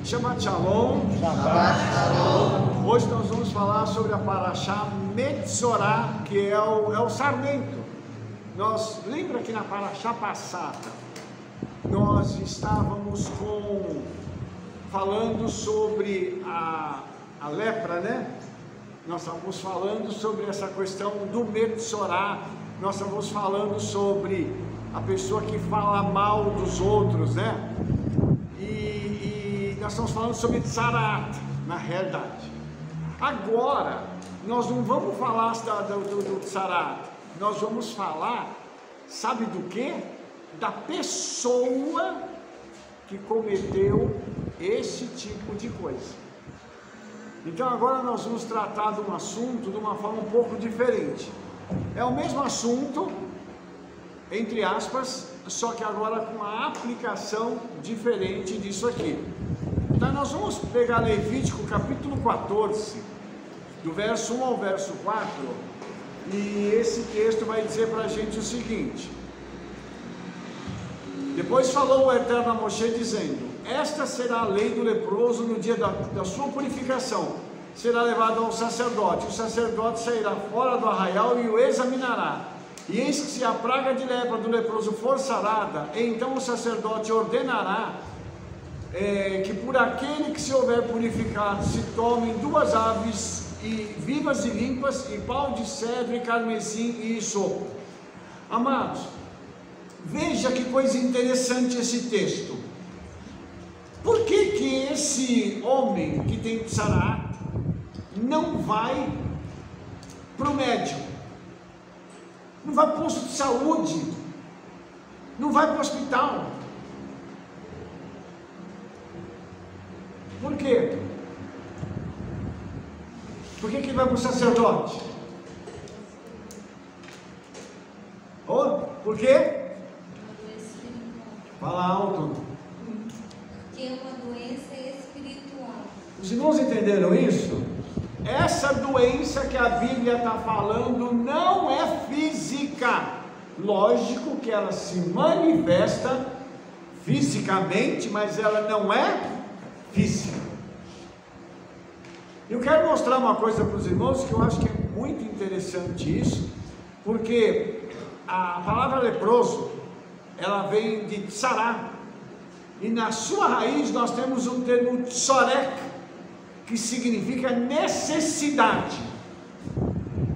Shabbat Shalom. Shabbat Shalom. Hoje nós vamos falar sobre a Parashá Metzorah, que é o sarmento. Lembra que na Parashá passada nós estávamos falando sobre a lepra, né? Nós estávamos falando sobre essa questão do Metzorah, nós estávamos falando sobre a pessoa que fala mal dos outros, né? E nós estamos falando sobre Tzarat, na realidade. Agora, nós não vamos falar do Tzarat, nós vamos falar, sabe do quê? Da pessoa que cometeu esse tipo de coisa. Então agora nós vamos tratar de um assunto de uma forma um pouco diferente. É o mesmo assunto, entre aspas, só que agora com uma aplicação diferente disso aqui. Então nós vamos pegar Levítico capítulo 14, do verso 1 ao verso 4, e esse texto vai dizer para a gente o seguinte: depois falou o Eterno a Moshe dizendo: esta será a lei do leproso no dia da sua purificação, será levado ao sacerdote, o sacerdote sairá fora do arraial e o examinará, e eis que se a praga de lepra do leproso for sarada, então o sacerdote ordenará que por aquele que se houver purificado se tomem 2 aves vivas e limpas, e pau de cedro e carmesim e isopo. Amados, veja que coisa interessante esse texto. Por que esse homem que tem Tzarat não vai para o médico? Não vai para o posto de saúde? Não vai para o hospital? Por quê? Por que ele vai para o sacerdote? Oh, por quê? Fala alto. Que é uma doença espiritual. Os irmãos entenderam isso? Essa doença que a Bíblia está falando não é física. Lógico que ela se manifesta fisicamente, mas ela não é física. Eu quero mostrar uma coisa para os irmãos que eu acho que é muito interessante isso, porque a palavra leproso, ela vem de tsará, e na sua raiz nós temos o termo tsorek, que significa necessidade.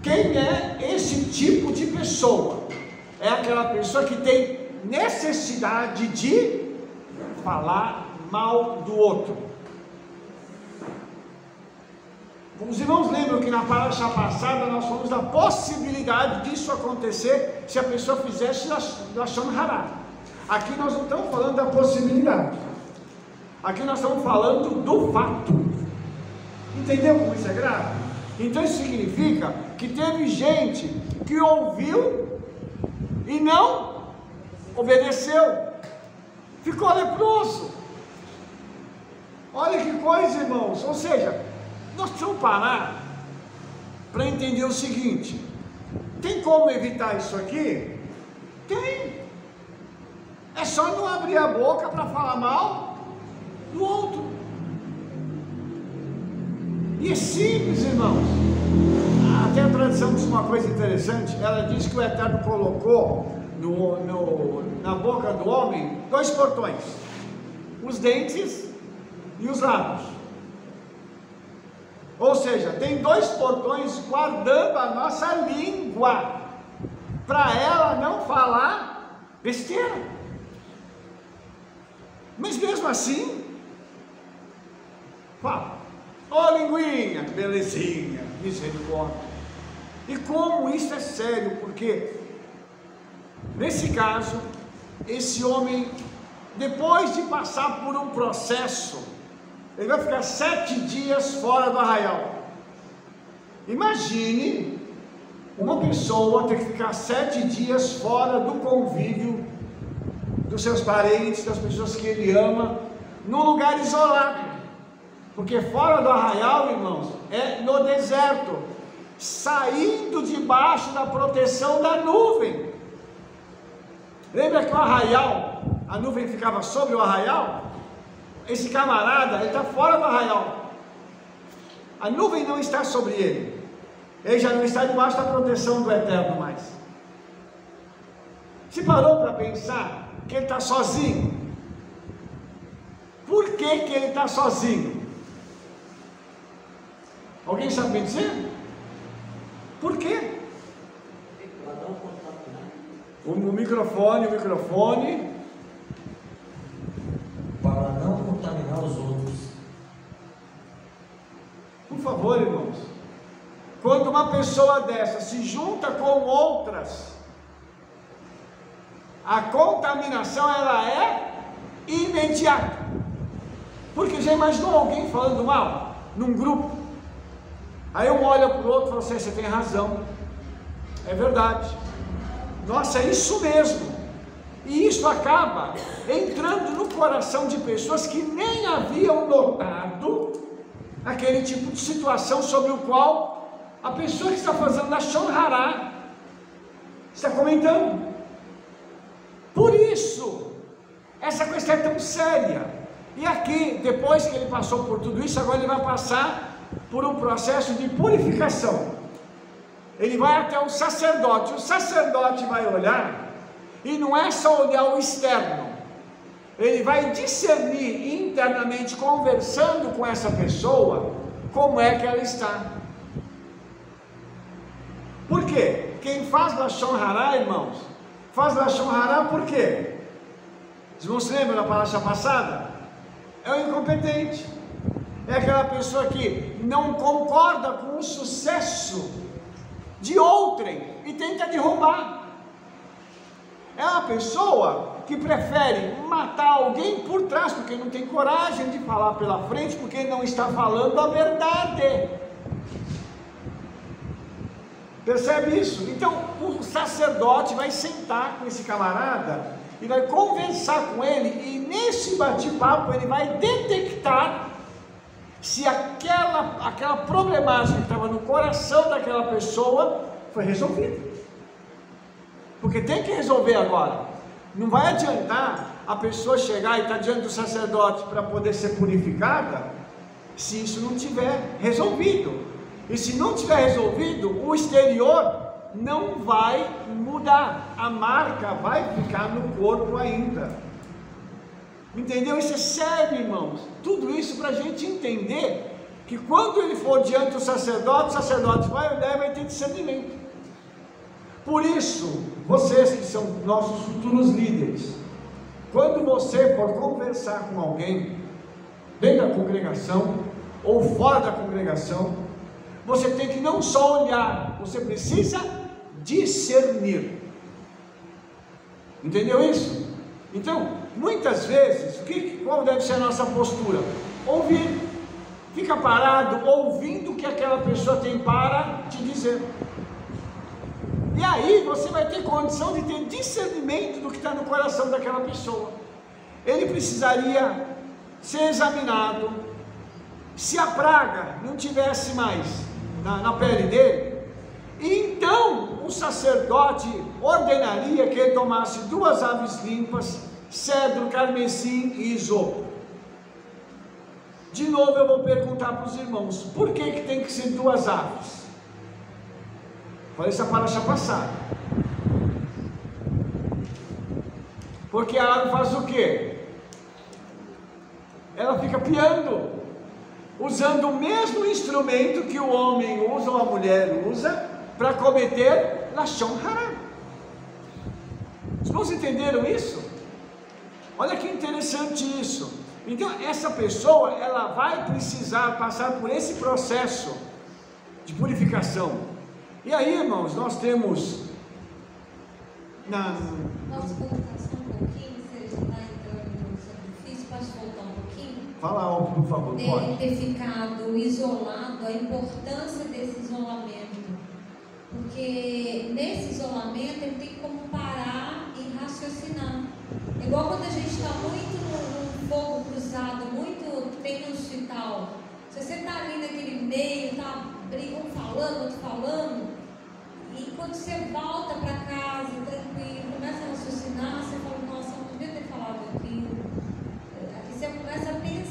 Quem é esse tipo de pessoa? É aquela pessoa que tem necessidade de falar mal do outro. Os irmãos lembram que na parasha passada nós falamos da possibilidade disso acontecer se a pessoa fizesse lashon hará. Aqui nós não estamos falando da possibilidade, aqui nós estamos falando do fato. Entendeu como isso é grave? Então isso significa que teve gente que ouviu e não obedeceu, ficou leproso. Olha que coisa, irmãos. Ou seja, nós precisamos parar para entender o seguinte: tem como evitar isso aqui? Tem. É só não abrir a boca para falar mal do outro. E é simples, irmãos. Até a tradição diz uma coisa interessante. Ela diz que o Eterno colocou na boca do homem 2 portões: os dentes e os lábios. Ou seja, tem 2 portões guardando a nossa língua, para ela não falar besteira. Mas mesmo assim, fala: ó linguinha, belezinha, misericórdia. E como isso é sério, porque nesse caso, esse homem, depois de passar por um processo, ele vai ficar 7 dias fora do arraial. Imagine uma pessoa ter que ficar 7 dias fora do convívio dos seus parentes, das pessoas que ele ama, num lugar isolado. Porque fora do arraial, irmãos, é no deserto, saindo debaixo da proteção da nuvem. Lembra que o arraial, a nuvem ficava sobre o arraial? esse camarada, ele está fora do arraial. A nuvem não está sobre ele. Ele já não está debaixo da proteção do Eterno mais. Se parou para pensar que ele está sozinho? Por que ele está sozinho? Alguém sabe me dizer? Por quê? O microfone. Para não contaminar os outros. Por favor, irmãos. Quando uma pessoa dessa se junta com outras, a contaminação ela é imediata. Porque já imaginou alguém falando mal num grupo? Aí um olha para o outro e fala assim: você tem razão, é verdade, nossa, é isso mesmo. E isso acaba entrando no coração de pessoas que nem haviam notado aquele tipo de situação sobre o qual a pessoa que está fazendo a Lashon Hará está comentando. Por isso, essa questão é tão séria. E aqui, depois que ele passou por tudo isso, agora ele vai passar por um processo de purificação. Ele vai até o sacerdote vai olhar, e não é só olhar o externo, ele vai discernir internamente, conversando com essa pessoa, como é que ela está. Por quê? Quem faz Lashon Hará, irmãos, faz Lashon Hará por quê? Vocês não se lembram da palestra passada? É o incompetente, é aquela pessoa que não concorda com o sucesso de outrem e tenta derrubar. É uma pessoa que prefere matar alguém por trás, porque não tem coragem de falar pela frente, porque não está falando a verdade. Percebe isso? Então o sacerdote vai sentar com esse camarada e vai conversar com ele, e nesse bate-papo ele vai detectar se aquela problemática que estava no coração daquela pessoa foi resolvida. Porque tem que resolver agora. Não vai adiantar a pessoa chegar e estar diante do sacerdote para poder ser purificada, se isso não tiver resolvido. E se não tiver resolvido, o exterior não vai mudar, a marca vai ficar no corpo ainda. Entendeu? Isso é sério, irmãos. Tudo isso para a gente entender que quando ele for diante do sacerdote, o sacerdote vai olhar e vai ter discernimento. Por isso, vocês que são nossos futuros líderes, quando você for conversar com alguém dentro da congregação ou fora da congregação, você tem que não só olhar, você precisa discernir. Entendeu isso? Então, muitas vezes, qual deve ser a nossa postura? Ouvir. Fica parado ouvindo o que aquela pessoa tem para te dizer. E aí você vai ter condição de ter discernimento do que está no coração daquela pessoa. Ele precisaria ser examinado. Se a praga não tivesse mais na pele dele, então o sacerdote ordenaria que ele tomasse 2 aves limpas, cedro, carmesim e isopo. De novo eu vou perguntar para os irmãos, por que tem que ser 2 aves? Falei essa paraxá passada. Porque a ave faz o quê? Ela fica piando, usando o mesmo instrumento que o homem usa ou a mulher usa para cometer Lashon Hará. Os irmãos entenderam isso? Olha que interessante isso. Então essa pessoa, ela vai precisar passar por esse processo de purificação. E aí, irmãos, nós temos Posso voltar só um pouquinho? Você já está entrando no sacrifício, pode voltar um pouquinho? Fala algo, por favor, pode. Ter ficado isolado, a importância desse isolamento. Porque nesse isolamento ele tem como parar e raciocinar. Igual quando a gente está muito no fogo cruzado, muito tenso e tal. Se você está ali naquele meio, tá um falando, outro falando, e quando você volta para casa tranquilo, começa a raciocinar, você fala, nossa, eu não devia ter falado aquilo. Aqui você começa a pensar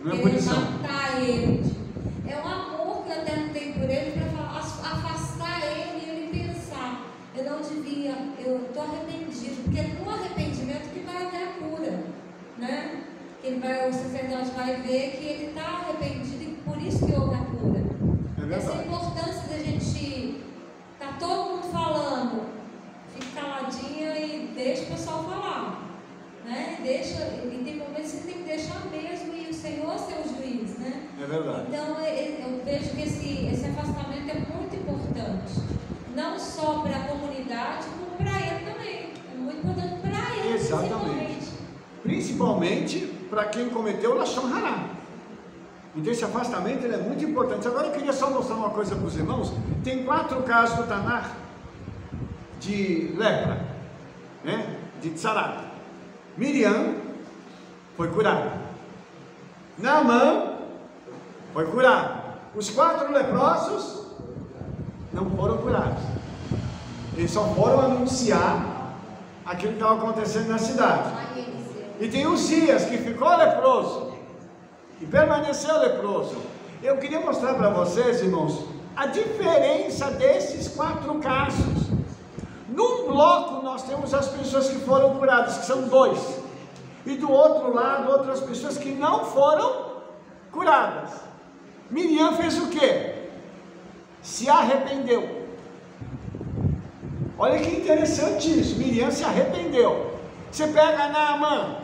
Não é querer punição. matar ele. É um amor que o Eterno tem por ele para afastar ele e ele pensar: eu não devia, eu estou arrependido, porque é no arrependimento que vai haver a cura, né? O sacerdote vai ver que ele está arrependido e por isso que houve a cura. Essa é a importância da gente tá todo mundo falando, fica caladinha e deixa o pessoal falar, né? E tem momentos que tem que deixar mesmo e o Senhor ser o juiz, né? É verdade. Então eu vejo que esse afastamento é muito importante, não só para a comunidade, como para ele também. É muito importante para ele. Exatamente. Principalmente para quem cometeu o Lashon Hará. Então esse afastamento ele é muito importante. Agora eu queria só mostrar uma coisa para os irmãos. Tem 4 casos do Tanakh de lepra, né? De tsarat. Miriam foi curada. Naamã foi curado. Os 4 leprosos não foram curados. Eles só foram anunciar aquilo que estava acontecendo na cidade. E tem Uzias que ficou leproso e permaneceu leproso. Eu queria mostrar para vocês, irmãos, a diferença desses 4 casos. Num bloco nós temos as pessoas que foram curadas, que são 2, e do outro lado outras pessoas que não foram curadas. Miriam fez o quê? Se arrependeu. Olha que interessante isso. Miriam se arrependeu. Você pega Naamã,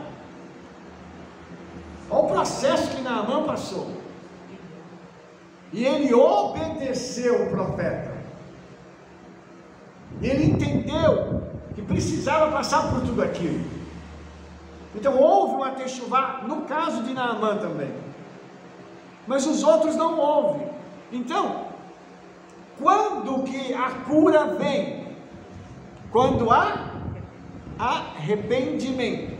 olha o processo que Naamã passou, e ele obedeceu o profeta. Ele entendeu que precisava passar por tudo aquilo. Então houve uma techuvá no caso de Naamã também, mas os outros não houve. Então, quando que a cura vem? Quando há arrependimento.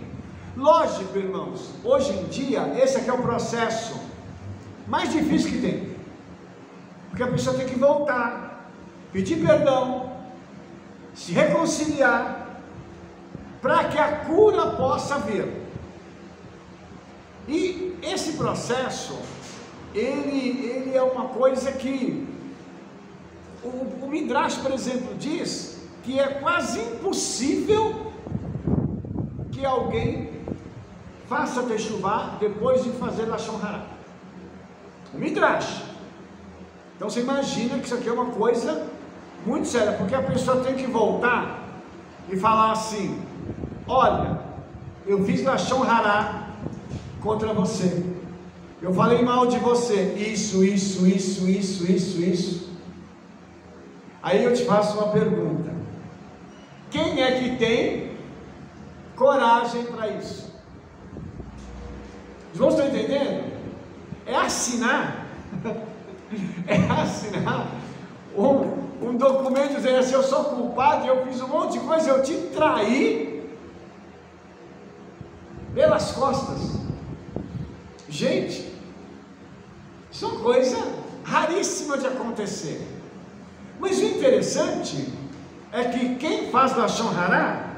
Lógico, irmãos, hoje em dia esse aqui é o processo mais difícil que tem, porque a pessoa tem que voltar, pedir perdão, se reconciliar, para que a cura possa vir. E esse processo, ele é uma coisa que o Midrash, por exemplo, diz que é quase impossível que alguém faça techuvá depois de fazer Lashon Hará. O Midrash. Então você imagina que isso aqui é uma coisa muito séria, porque a pessoa tem que voltar e falar assim: olha, eu fiz Lashon Hará contra você, eu falei mal de você, isso. Aí eu te faço uma pergunta: quem é que tem coragem para isso? Os irmãos estão entendendo? É assinar um documento dizendo assim: eu sou culpado, eu fiz um monte de coisa, eu te traí pelas costas. Gente, isso é uma coisa raríssima de acontecer. Mas o interessante é que quem faz Lashon Hará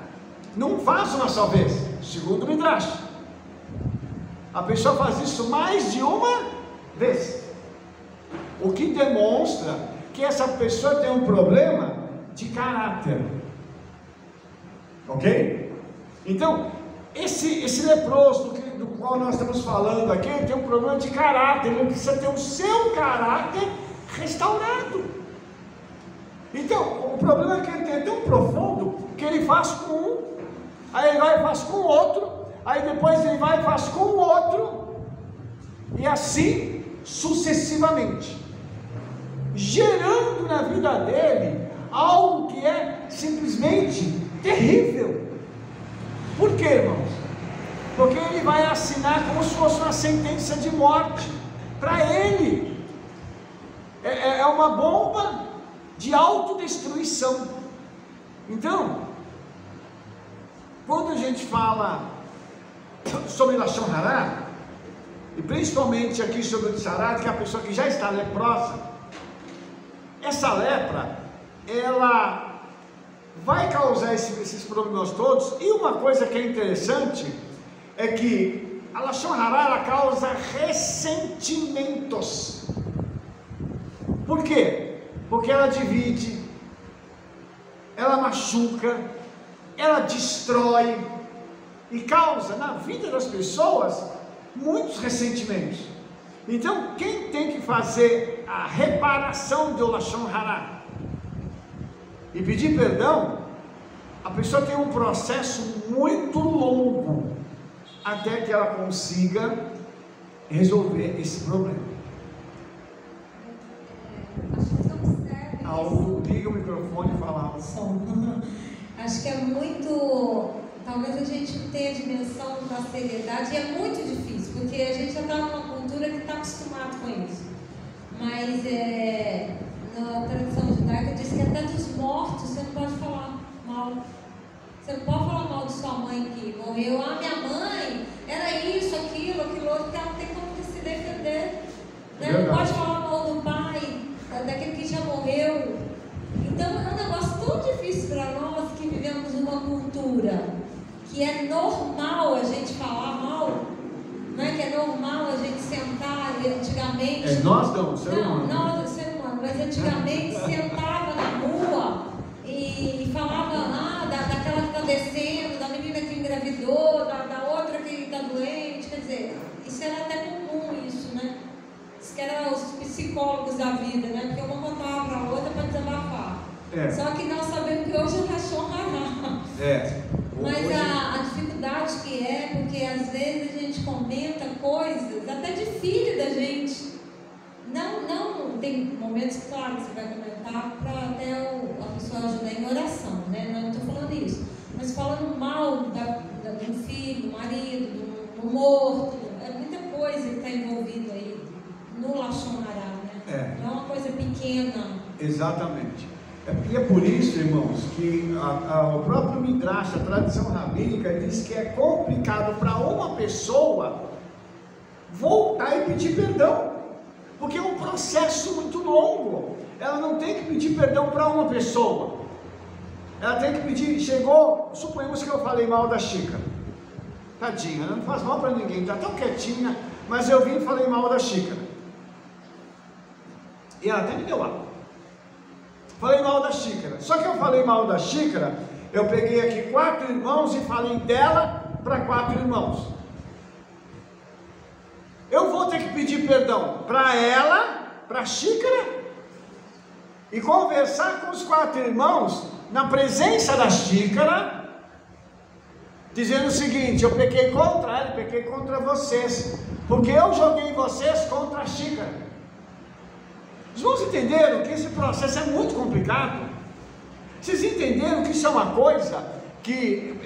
não faz uma só vez, segundo o Midrash. A pessoa faz isso mais de uma vez, o que demonstra que essa pessoa tem um problema de caráter, ok? Então, esse leproso do qual nós estamos falando aqui, ele tem um problema de caráter, ele precisa ter o seu caráter restaurado. Então, o problema é que ele é tão profundo, que ele faz com um, aí ele vai e faz com o outro, aí depois ele vai e faz com o outro, e assim sucessivamente, gerando na vida dele algo que é simplesmente terrível. Por quê, irmãos? Porque ele vai assinar como se fosse uma sentença de morte para ele. É uma bomba de autodestruição. Então, quando a gente fala sobre Lashon Hará, e principalmente aqui sobre o tsarat, que é a pessoa que já está leprosa, essa lepra, ela vai causar esses problemas todos. E uma coisa que é interessante é que a Lashon Hará, ela causa ressentimentos. Por quê? Porque ela divide, ela machuca, ela destrói e causa na vida das pessoas muitos ressentimentos. Então, quem tem que fazer a reparação do Lashon Hará e pedir perdão, a pessoa tem um processo muito longo até que ela consiga resolver esse problema. Liga o microfone e fala alto. Acho que é muito, talvez a gente não tenha a dimensão da seriedade, e é muito difícil, porque a gente já está numa cultura que está acostumado com isso. Mas na tradição judaica diz que até dos mortos você não pode falar mal. Você não pode falar mal de sua mãe que morreu. Ah, minha mãe era isso, aquilo outro, porque ela não tem como se defender. Né? Não pode falar mal do pai, daquele que já morreu. Então é um negócio tão difícil para nós que vivemos numa cultura que é normal a gente falar mal, né? Que é normal a gente sentar e antigamente. Nós não, ser humano. Não, nós, ser humano, mas antigamente sentava na rua e falava daquela que está descendo, da menina que engravidou, da outra que está doente. Quer dizer, isso era até comum, isso, né? Isso que eram os psicólogos da vida, né? Porque uma contava para a outra para desabafar. Só que nós sabemos que hoje é Lashon Hará. Mas a dificuldade que é, porque às vezes a gente comenta coisas, até de filho da gente. Não tem momentos, claro, que você vai comentar para até a pessoa ajudar em oração, né? Não estou falando isso. Mas falando mal de um filho, do marido, do morto, é muita coisa que está envolvida aí no Lashon Hará, né? Não é uma coisa pequena. Exatamente. E é por isso, irmãos, que o próprio Midrash, a tradição rabínica, diz que é complicado para uma pessoa voltar e pedir perdão, porque é um processo muito longo. Ela não tem que pedir perdão para uma pessoa, ela tem que pedir. Suponhamos que eu falei mal da xícara, tadinha, não faz mal para ninguém, está tão quietinha, mas eu vim e falei mal da xícara, e ela até me deu água. Falei mal da xícara. Só que eu falei mal da xícara, eu peguei aqui 4 irmãos e falei dela para 4 irmãos. Eu vou ter que pedir perdão para ela, para a xícara, e conversar com os 4 irmãos na presença da xícara, dizendo o seguinte: eu pequei contra ela, pequei contra vocês, porque eu joguei vocês contra a xícara. Os irmãos entenderam que esse processo é muito complicado? Vocês entenderam que isso é uma coisa que,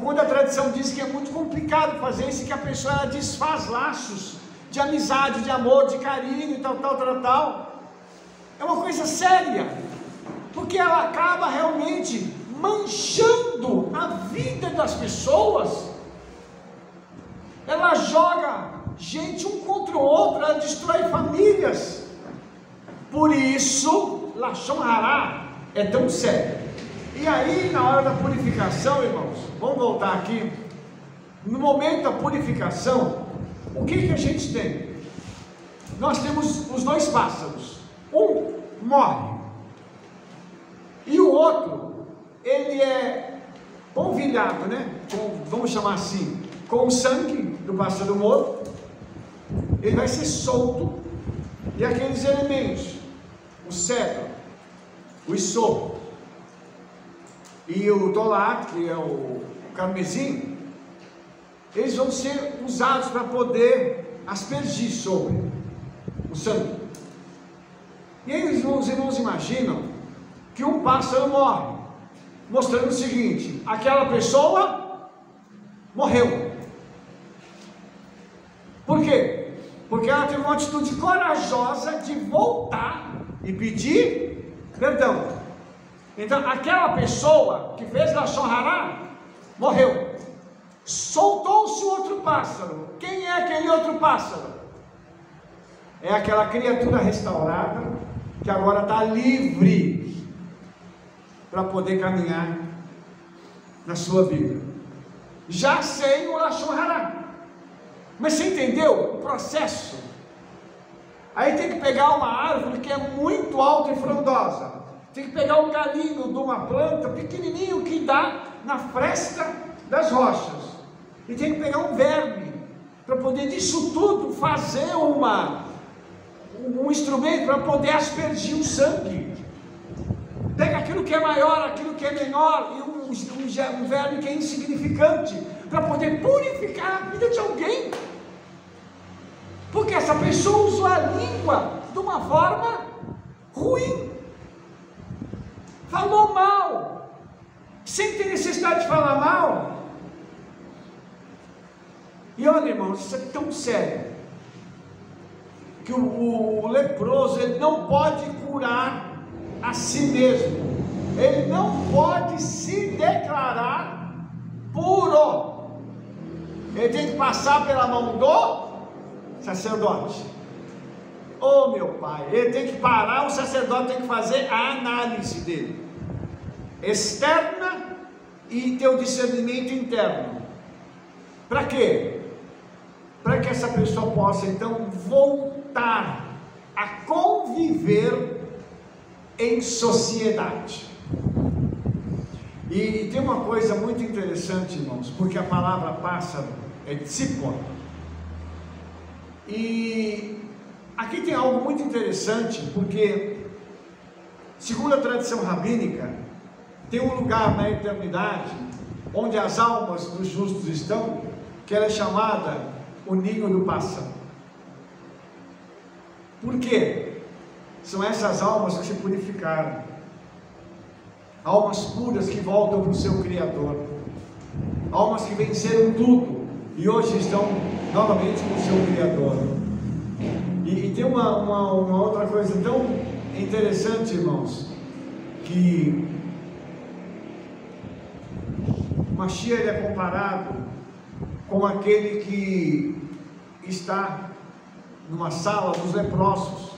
quando a tradição diz que é muito complicado fazer isso, que a pessoa ela desfaz laços de amizade, de amor, de carinho e tal, é uma coisa séria, porque ela acaba realmente manchando a vida das pessoas. Ela joga gente um contra o outro, ela destrói famílias. Por isso, Lashon Hará é tão sério. E aí, na hora da purificação, irmãos, vamos voltar aqui. No momento da purificação, o que a gente tem? Nós temos os 2 pássaros. Um morre, e o outro, ele é polvilhado, né? Vamos chamar assim, com o sangue do pássaro morto. Ele vai ser solto, e aqueles elementos, o cedro, o isopo e o tolat, que é o carmesim, eles vão ser usados para poder aspergir sobre o sangue. E aí os irmãos imaginam que um pássaro morre, mostrando o seguinte: aquela pessoa morreu. Por quê? Porque ela teve uma atitude corajosa de voltar e pedir perdão. Então aquela pessoa que fez Lashon Hará morreu. Soltou-se o outro pássaro. Quem é aquele outro pássaro? É aquela criatura restaurada que agora está livre para poder caminhar na sua vida, já sem o Lashon Hará. Mas você entendeu o processo? Aí tem que pegar uma árvore que é muito alta e frondosa, tem que pegar um galinho de uma planta pequenininho que dá na fresta das rochas, e tem que pegar um verme para poder disso tudo fazer um instrumento para poder aspergir o sangue. Pega aquilo que é maior, aquilo que é menor, e um verme que é insignificante, para poder purificar a vida de alguém. Porque essa pessoa usou a língua de uma forma ruim, falou mal, sem ter necessidade de falar mal. E olha, irmãos, isso é tão sério, que o leproso, ele não pode curar a si mesmo, ele não pode se declarar puro, ele tem que passar pela mão do sacerdote. Oh meu pai, ele tem que parar, o sacerdote tem que fazer a análise dele, externa, e ter o discernimento interno. Para quê? Para que essa pessoa possa então voltar a conviver em sociedade. E tem uma coisa muito interessante, irmãos, porque a palavra pássaro é tzipor. E aqui tem algo muito interessante, porque segundo a tradição rabínica, tem um lugar na eternidade onde as almas dos justos estão, que ela é chamada o ninho do pássaro. Por quê? São essas almas que se purificaram, almas puras que voltam para o seu Criador, almas que venceram tudo e hoje estão novamente com o seu Criador. E tem uma outra coisa tão interessante, irmãos, que Mashiach é comparado com aquele que está numa sala dos leprosos,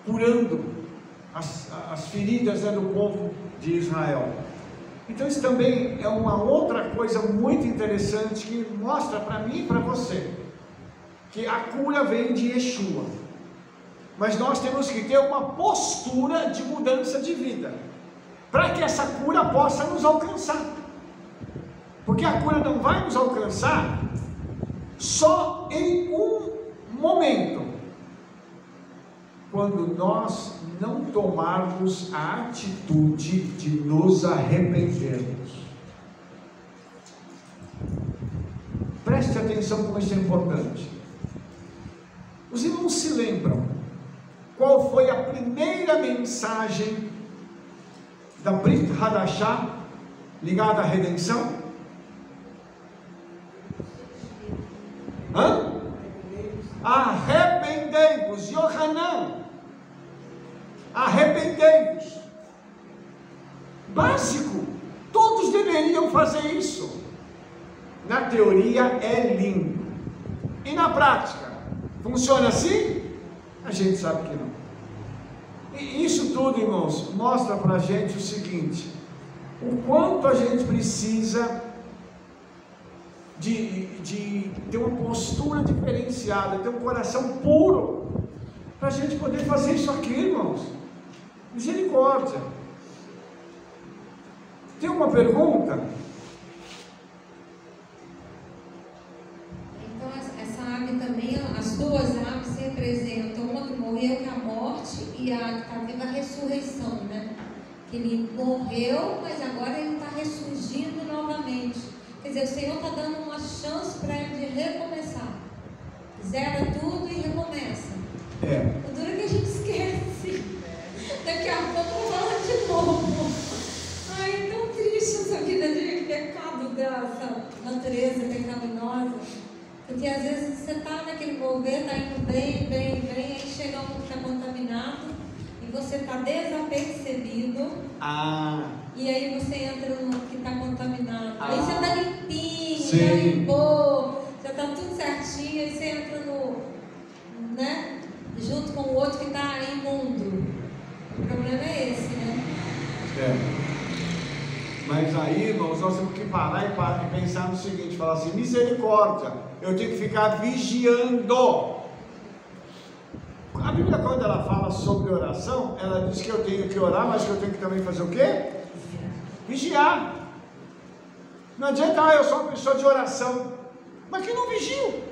curando as feridas do povo de Israel. Então isso também é uma outra coisa muito interessante, que mostra para mim e para você, que a cura vem de Yeshua, mas nós temos que ter uma postura de mudança de vida, para que essa cura possa nos alcançar, porque a cura não vai nos alcançar só em um momento, quando nós não tomarmos a atitude de nos arrependermos. Preste atenção como isso é importante. Os irmãos se lembram qual foi a primeira mensagem da Brit Hadashah ligada à redenção? Arrependei-vos, Yohanan, arrependei-vos. Básico, todos deveriam fazer isso. Na teoria é lindo, e na prática funciona assim? A gente sabe que não. E isso tudo, irmãos, mostra para a gente o seguinte: o quanto a gente precisa de ter uma postura diferenciada, ter um coração puro, para a gente poder fazer isso aqui, irmãos. Misericórdia. Tem uma pergunta? Então essa ave também, as duas aves representam uma que morreu, que é a morte, e a que está viva, a ressurreição, né? Que ele morreu, mas agora ele está ressurgindo novamente. Quer dizer, o Senhor está dando uma chance para ele de recomeçar. Zera tudo e recomeça. O duro é que a gente esquece. Daqui a pouco eu vou falar de novo. Ai, é tão triste essa vida de pecado, dessa natureza pecaminosa. Porque às vezes você está naquele mover, está indo bem, aí chega um que está contaminado e você está desapercebido. E aí você entra no que está contaminado. Aí você está limpinho, já limpou, já está tudo certinho, aí você entra no, né, junto com o outro que está imundo. O problema é esse, né? Mas aí, irmãos, nós temos que parar e pensar no seguinte, falar assim, misericórdia, eu tenho que ficar vigiando. A Bíblia, quando ela fala sobre oração, ela diz que eu tenho que orar, mas que eu tenho que também fazer o quê? Vigiar. Não adianta, eu sou uma pessoa de oração, mas que não vigio,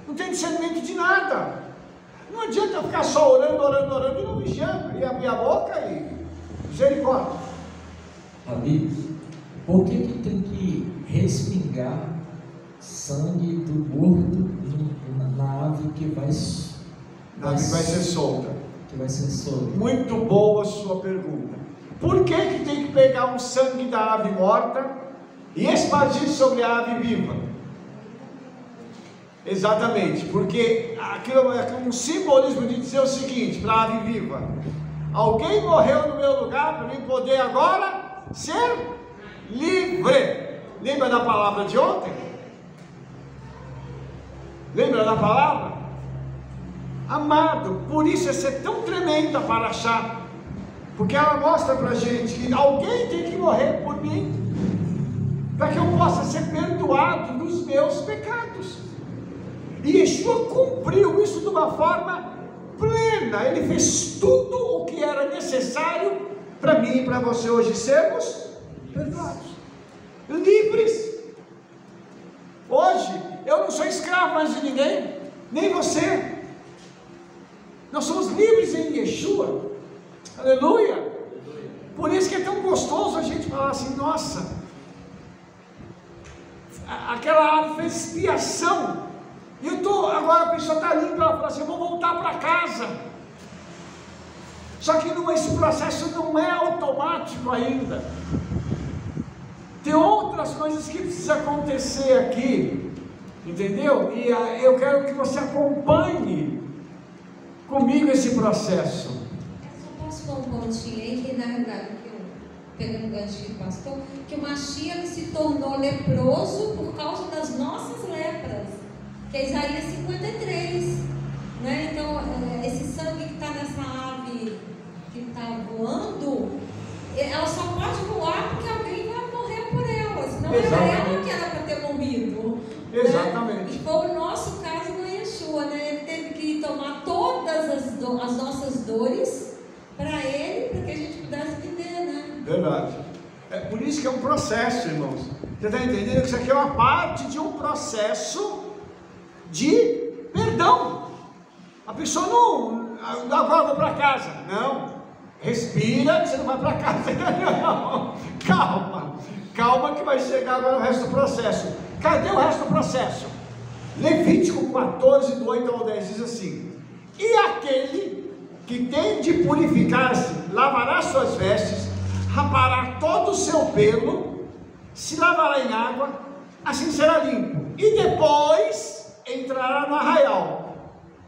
não tem discernimento de nada. Não adianta eu ficar só orando e não vigiando, e abrir a boca e misericórdia. Amigos, por que tem que respingar sangue do morto na ave que vai ser solta? Que vai ser solta. Muito boa a sua pergunta. Por que tem que pegar o sangue da ave morta e espargir sobre a ave viva? Exatamente, porque aquilo é um simbolismo de dizer o seguinte para a ave viva: alguém morreu no meu lugar para mim poder agora ser livre. Lembra da palavra de ontem? Lembra da palavra? Amado, por isso é ser tão tremenda para achar, porque ela mostra para a gente que alguém tem que morrer por mim, para que eu possa ser perdoado dos meus pecados. E Yeshua cumpriu isso de uma forma plena. Ele fez tudo o que era necessário para mim e para você hoje sermos perdoados, livres. Hoje eu não sou escravo mais de ninguém, nem você. Nós somos livres em Yeshua. Aleluia. Por isso que é tão gostoso a gente falar assim: nossa, aquela ave fez expiação, e agora a pessoa está limpa, ela fala assim: eu vou voltar para casa. Só que esse processo não é automático ainda. Tem outras coisas que precisam acontecer aqui, entendeu? E eu quero que você acompanhe comigo esse processo. Eu só posso pôr um pontinho aí, que na verdade, pegando o gancho do pastor, que o Mashiach se tornou leproso por causa das nossas lepras, que é Isaías 53, né? Então, esse sangue que está nessa ave que está voando, ela só pode voar porque alguém vai morrer por ela, senão era ela que era para ter morrido. Exatamente. Né? E foi o nosso caso com Yeshua, né? Ele teve que tomar todas as nossas dores para ele, para que a gente pudesse viver, né? Verdade. É por isso que é um processo, irmãos. Você está entendendo que isso aqui é uma parte de um processo de perdão. A pessoa não, agora eu vou para casa. Não. Respira, que você não vai para casa ainda não. Calma que vai chegar agora o resto do processo. Cadê o resto do processo? Levítico 14, do 8 ao 10 diz assim: e aquele que tem de purificar-se, lavará suas vestes, rapará todo o seu pelo, se lavará em água, assim será limpo, e depois entrará no arraial,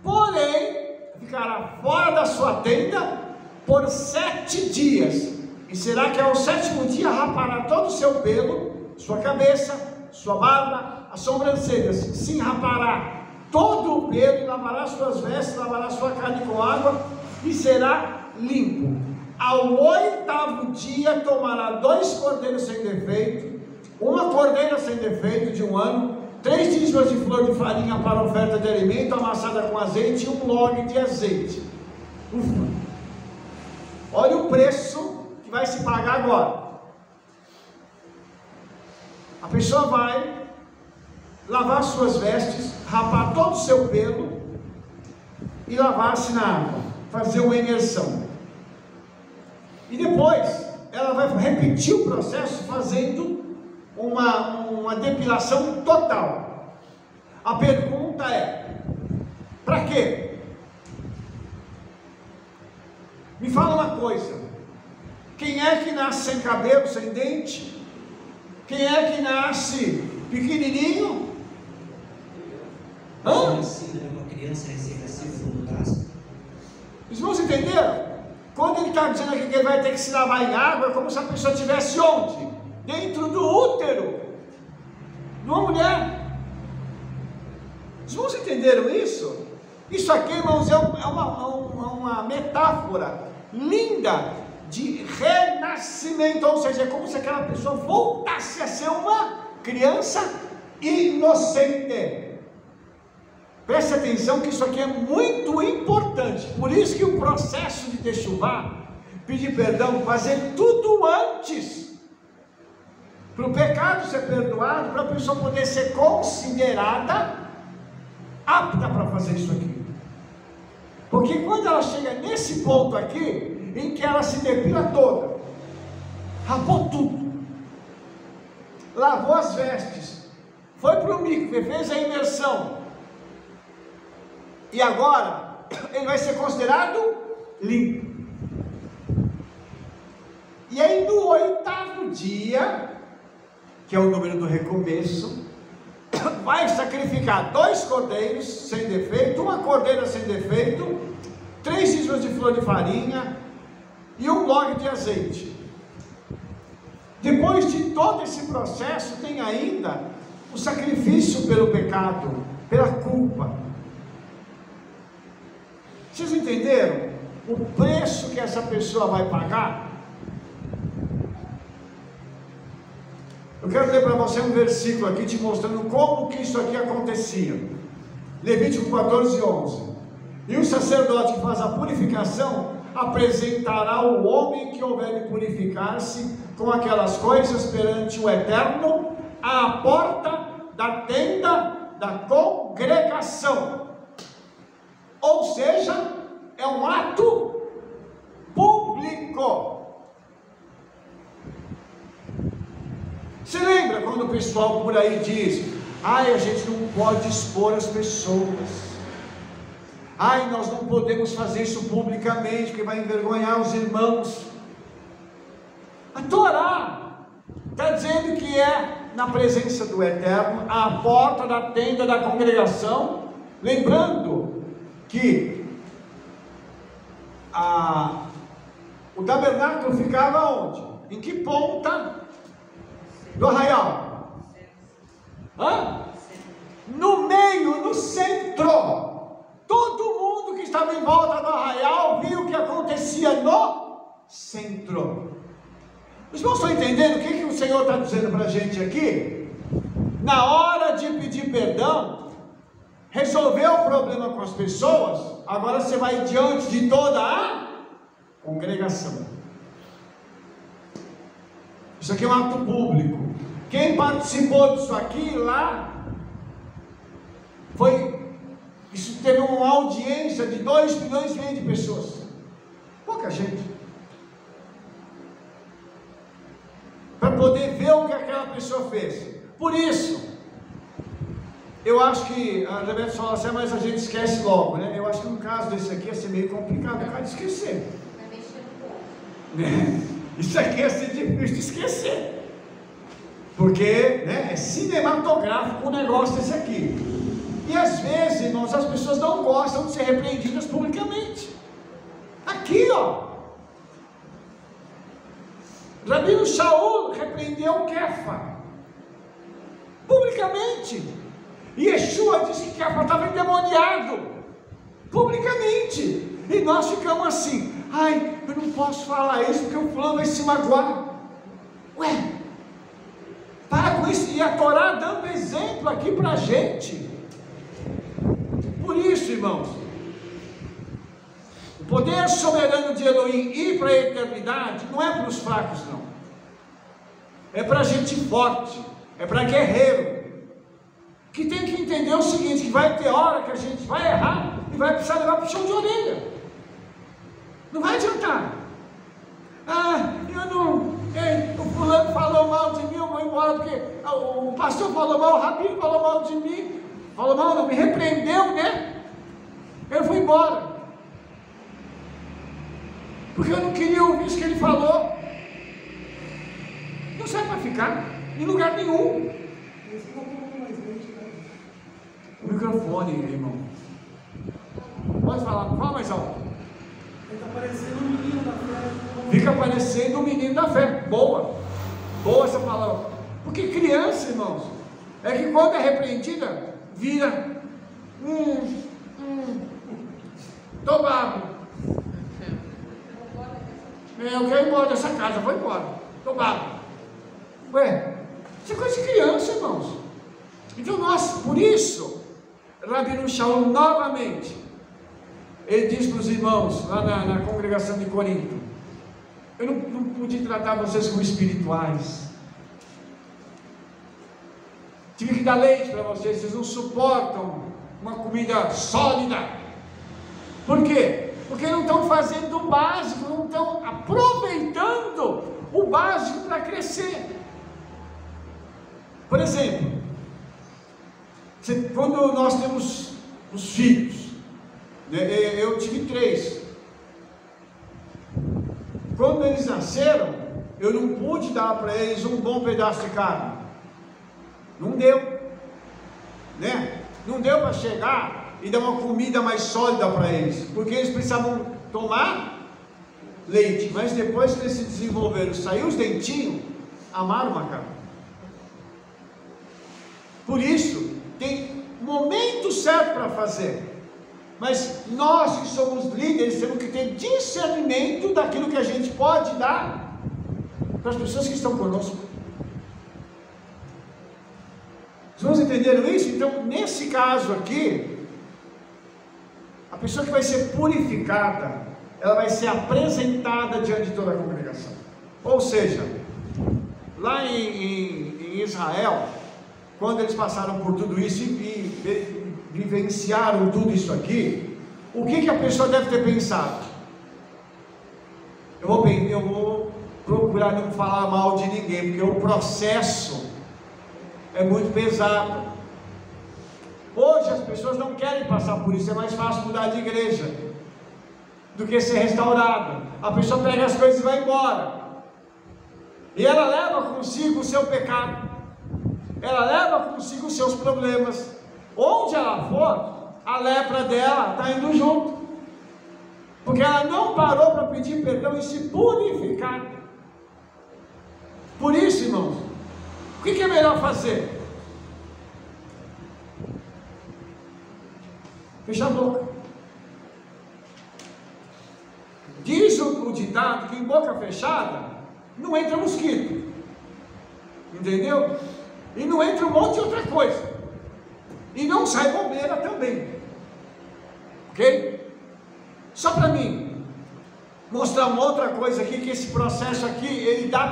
porém ficará fora da sua tenda por 7 dias, e será que ao 7º dia rapará todo o seu pelo, sua cabeça, sua barba, as sobrancelhas, sim, rapará todo o pelo, e lavará suas vestes, lavará sua carne com água, e será limpo. Ao 8º dia tomará 2 cordeiros sem defeito, uma cordeira sem defeito de 1 ano, 3 dízimos de flor de farinha para oferta de alimento, amassada com azeite, e 1 log de azeite. Olha o preço que vai se pagar agora. A pessoa vai lavar suas vestes, rapar todo o seu pelo e lavar-se na água, fazer uma imersão. E depois ela vai repetir o processo fazendo uma depilação total. A pergunta é: para quê? Me fala uma coisa: quem é que nasce sem cabelo, sem dente? Quem é que nasce pequenininho? Uma criança recém-nascida no braço. Os irmãos entenderam? Quando ele está dizendo aqui que ele vai ter que se lavar em água, é como se a pessoa estivesse onde? Dentro do útero de uma mulher. Os irmãos entenderam isso? Isso aqui, irmãos, é uma metáfora linda de renascimento, ou seja, é como se aquela pessoa voltasse a ser uma criança inocente. Preste atenção que isso aqui é muito importante. Por isso que o processo de techuvá, pedir perdão, fazer tudo antes, para o pecado ser perdoado, para a pessoa poder ser considerada apta para fazer isso aqui. Porque quando ela chega nesse ponto aqui, em que ela se depila toda, rapou tudo, lavou as vestes, foi para o mikve, fez a imersão, e agora ele vai ser considerado limpo. E aí no 8º dia, que é o número do recomeço, vai sacrificar 2 cordeiros sem defeito, 1 cordeira sem defeito, 3 dízimos de flor de farinha e 1 log de azeite. Depois de todo esse processo, tem ainda o sacrifício pelo pecado, pela culpa. Vocês entenderam o preço que essa pessoa vai pagar? Eu quero ler para você um versículo aqui te mostrando como que isso aqui acontecia. Levítico 14:11. E o sacerdote que faz a purificação apresentará o homem que houver de purificar-se com aquelas coisas perante o Eterno à porta da tenda da congregação. Ou seja, é um ato público. Você lembra quando o pessoal por aí diz: ai, a gente não pode expor as pessoas, ai, nós não podemos fazer isso publicamente, porque vai envergonhar os irmãos. A Torá está dizendo que é na presença do Eterno, à porta da tenda da congregação. Lembrando que o tabernáculo ficava onde? Em que ponta do arraial? No meio, no centro. Todo mundo que estava em volta do arraial viu o que acontecia no centro. Os irmãos estão entendendo o que o Senhor está dizendo para a gente aqui? Na hora de pedir perdão, resolveu o problema com as pessoas, agora você vai diante de toda a congregação. Isso aqui é um ato público. Quem participou disso aqui lá, isso teve uma audiência de 2 milhões e meio de pessoas. Pouca gente. Para poder ver o que aquela pessoa fez. Por isso, eu acho que a Rebeca fala assim, mas a gente esquece logo, né? Eu acho que no caso desse aqui ia ser meio complicado o cara esquecer. Isso aqui ia ser difícil de esquecer. Porque, né, é cinematográfico o negócio desse aqui. E às vezes, irmãos, as pessoas não gostam de ser repreendidas publicamente. Aqui, ó. Rabino Shaul repreendeu Kefa publicamente. E Yeshua disse que Kefa estava endemoniado publicamente. E nós ficamos assim: ai, eu não posso falar isso porque o fulano vai se magoar. Ué, para com isso. E a Torá dando exemplo aqui para a gente. Por isso, irmãos, o poder soberano de Elohim ir para a eternidade não é para os fracos, não. É para gente forte, é para guerreiro, que tem que entender o seguinte, que vai ter hora que a gente vai errar e vai precisar levar para o chão de orelha. Não vai adiantar. O fulano falou mal de mim, eu vou embora porque o pastor falou mal, o rabino falou mal de mim, falou mal, não me repreendeu, né? Eu fui embora, porque eu não queria ouvir isso que ele falou. Não serve para ficar em lugar nenhum. O microfone, irmão. Pode falar, fala mais alto. Fica parecendo um menino da fé. Fica parecendo um menino da fé. Boa. Boa essa palavra. Porque criança, irmãos, é que quando é repreendida, vira tô bravo. Eu quero ir embora dessa casa, vou embora. Estou bravo. Ué, isso é coisa de criança, irmãos. Então por isso, Rabino Shaul novamente, ele diz para os irmãos, lá na congregação de Corinto: eu não pude tratar vocês como espirituais. Tive que dar leite para vocês, vocês não suportam uma comida sólida. Por quê? Porque não estão fazendo o básico, não estão aproveitando o básico para crescer. Por exemplo, quando nós temos os filhos, eu tive 3. Quando eles nasceram, eu não pude dar para eles um bom pedaço de carne. Não deu, né? Não deu para chegar e dar uma comida mais sólida para eles, porque eles precisavam tomar leite, mas depois que eles se desenvolveram, saiu os dentinhos, amaram uma carne. Por isso, tem momento certo para fazer, mas nós que somos líderes temos que ter discernimento daquilo que a gente pode dar para as pessoas que estão conosco. Os irmãos entenderam isso? Então, nesse caso aqui, a pessoa que vai ser purificada, ela vai ser apresentada diante de toda a congregação. Ou seja, lá em Israel, quando eles passaram por tudo isso e vivenciaram tudo isso aqui, o que a pessoa deve ter pensado? Eu vou procurar não falar mal de ninguém, porque o processo é muito pesado. Hoje as pessoas não querem passar por isso, é mais fácil mudar de igreja do que ser restaurada. A pessoa pega as coisas e vai embora, e ela leva consigo o seu pecado, ela leva consigo os seus problemas. Onde ela for, a lepra dela está indo junto, porque ela não parou para pedir perdão e se purificar. Por isso, irmãos, o que é melhor fazer? Fechar a boca. Diz o ditado que em boca fechada não entra mosquito, entendeu? E não entra um monte de outra coisa, e não sai bobeira também, ok? Só para mim mostrar uma outra coisa aqui, que esse processo aqui, ele dá